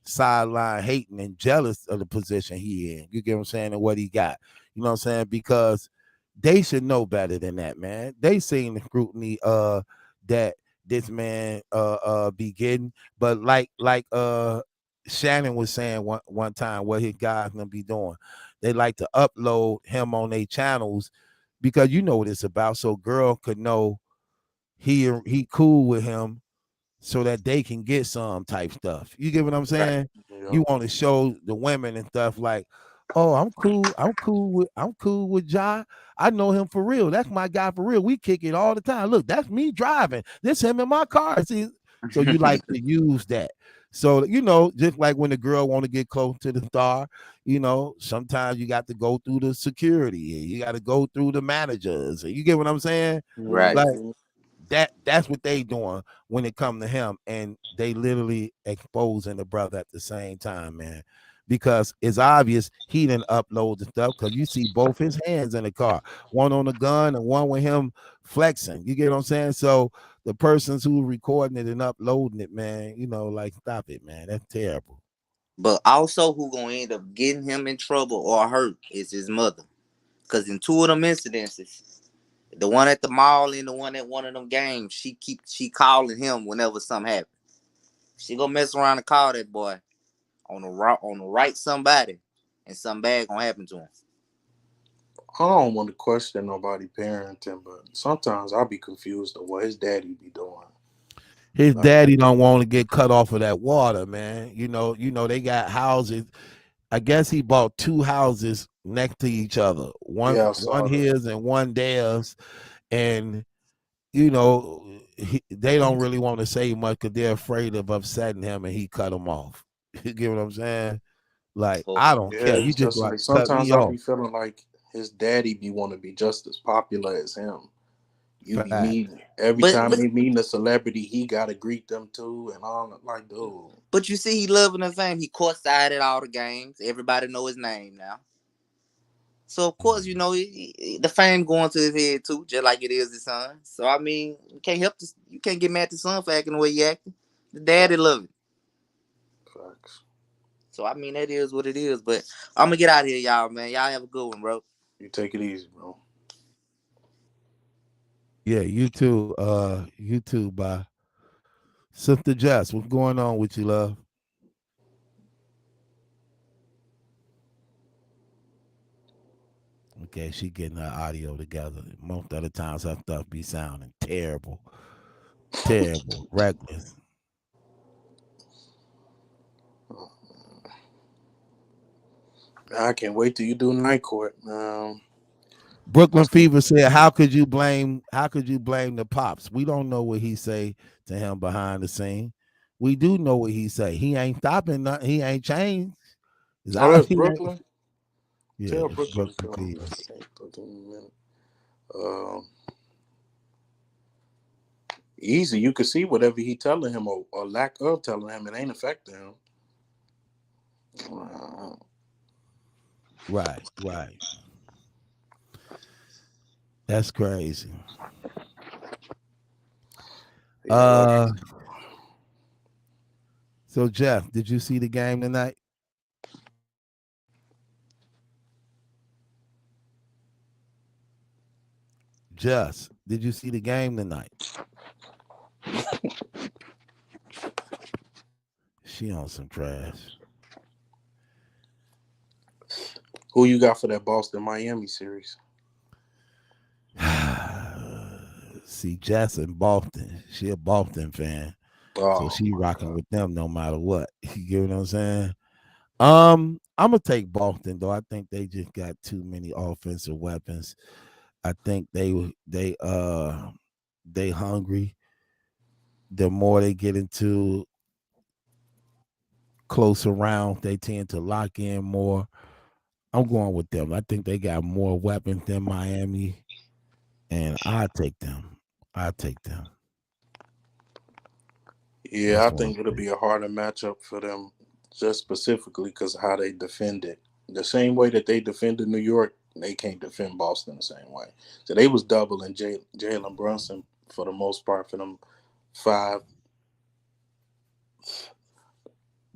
sideline hating and jealous of the position he in. You get what I'm saying? And what he got. You know what I'm saying? Because they should know better than that, man. They seen the scrutiny that this man be getting. But like Shannon was saying one time what his guys gonna be doing. They like to upload him on their channels because you know what it's about. So girl could know he cool with him so that they can get some type stuff. You get what I'm Right. saying? Yeah. You want to show the women and stuff like, oh, I'm cool with Ja. I know him for real. That's my guy for real. We kick it all the time. Look, that's me driving. This him in my car. See, so you like to use that. So just like when the girl want to get close to the star, sometimes you got to go through the security. You got to go through the managers. You get what I'm saying? Right. Like Mhm. that's what they doing when it come to him, and they literally exposing the brother at the same time, man, because it's obvious he didn't upload the stuff because you see both his hands in the car, one on the gun and one with him flexing. You get what I'm saying? So the persons who recording it and uploading it, man, you know, like stop it, man. That's terrible. But also, who gonna end up getting him in trouble or hurt is his mother. Cause in two of them incidences, the one at the mall and the one at one of them games, she calling him whenever something happens. She gonna mess around and call that boy on the right somebody, and something bad gonna happen to him. I don't want to question nobody parenting, but sometimes I'll be confused of what his daddy be doing. His Like, daddy don't want to get cut off of that water, man. You know, they got houses. I guess he bought 2 houses next to each other. yeah, I One saw that. his and one theirs. And you know, they don't really want to say much because they're afraid of upsetting him, and he cut them off. You get what I'm saying? Like, So I don't Yeah, care. You it's just just like like cut sometimes me I'll off. be feeling like his daddy be want to be just as popular as him. You be Fact. meeting every but time but they meeting a celebrity, he gotta greet them too, and all like, dude. but you see, he loving the fame. He courtside at all the games. Everybody know his name now. So of course, you know the fame going to his head too, just like it is his son. So I mean, you can't help this. You can't get mad at the son for acting the way he acting. The daddy love it. Facts. So I mean, that is what it is. But I'm gonna get out of here, y'all, man. Y'all have a good one, bro. You take it easy, bro. Yeah, you too. You too, bye. Sister Jess, what's going on with you, love? Okay, she getting her audio together. Most of the times her stuff be sounding terrible. Terrible. Reckless. I can't wait till you do night court. I Brooklyn still, Fever said, "How could you blame? How could you blame the pops? We don't know what he say to him behind the scene. We do know what he say. He ain't stopping nothing. He ain't changed. Is oh, out that's here. Brooklyn. Yeah, Tell it's Brooklyn to Brooklyn come. Fever. Easy. You can see whatever he telling him or lack of telling him, it ain't affecting him. Right, right. That's crazy. Yeah, like So Jeff, did you see the game tonight? Just, did you see the game tonight? She on some trash. who you got for that Boston Miami series? See, Jess in Boston. She a Boston fan. So Oh she my rocking god. with them no matter what. You get what I'm saying? I'm gonna take Boston though. I think they just got too many offensive weapons. I think they hungry. The more they get into closer rounds, they tend to lock in more. I'm going with them. I think they got more weapons than Miami, and I take them. I take them. Yeah, That's I what I'm think it'll saying. be a harder matchup for them, just specifically because of how they defend it. The same way that they defended New York, they can't defend Boston the same way. So they was doubling Jalen Brunson for the most part for them 5,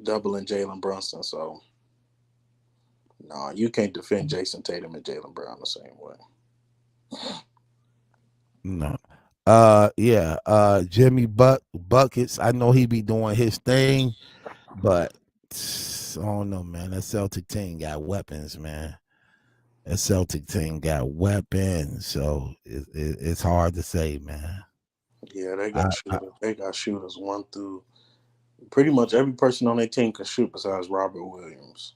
doubling Jalen Brunson. So no, you can't defend Jason Tatum and Jalen Brown the same way. No. Yeah. Jimmy Buckets. I know he be doing his thing, but I don't know, man. That Celtic team got weapons, man. That Celtic team got weapons, so it's hard to say, man. Yeah, they I, got I shooters. They got shooters one through pretty much every person on their team can shoot besides Robert Williams.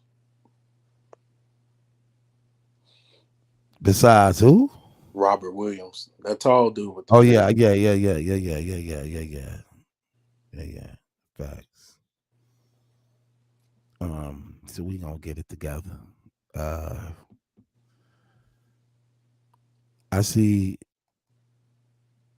besides who? Robert Williams, that tall dude with the Oh fade. yeah, yeah. Facts. So we gonna get it together. Uh, I see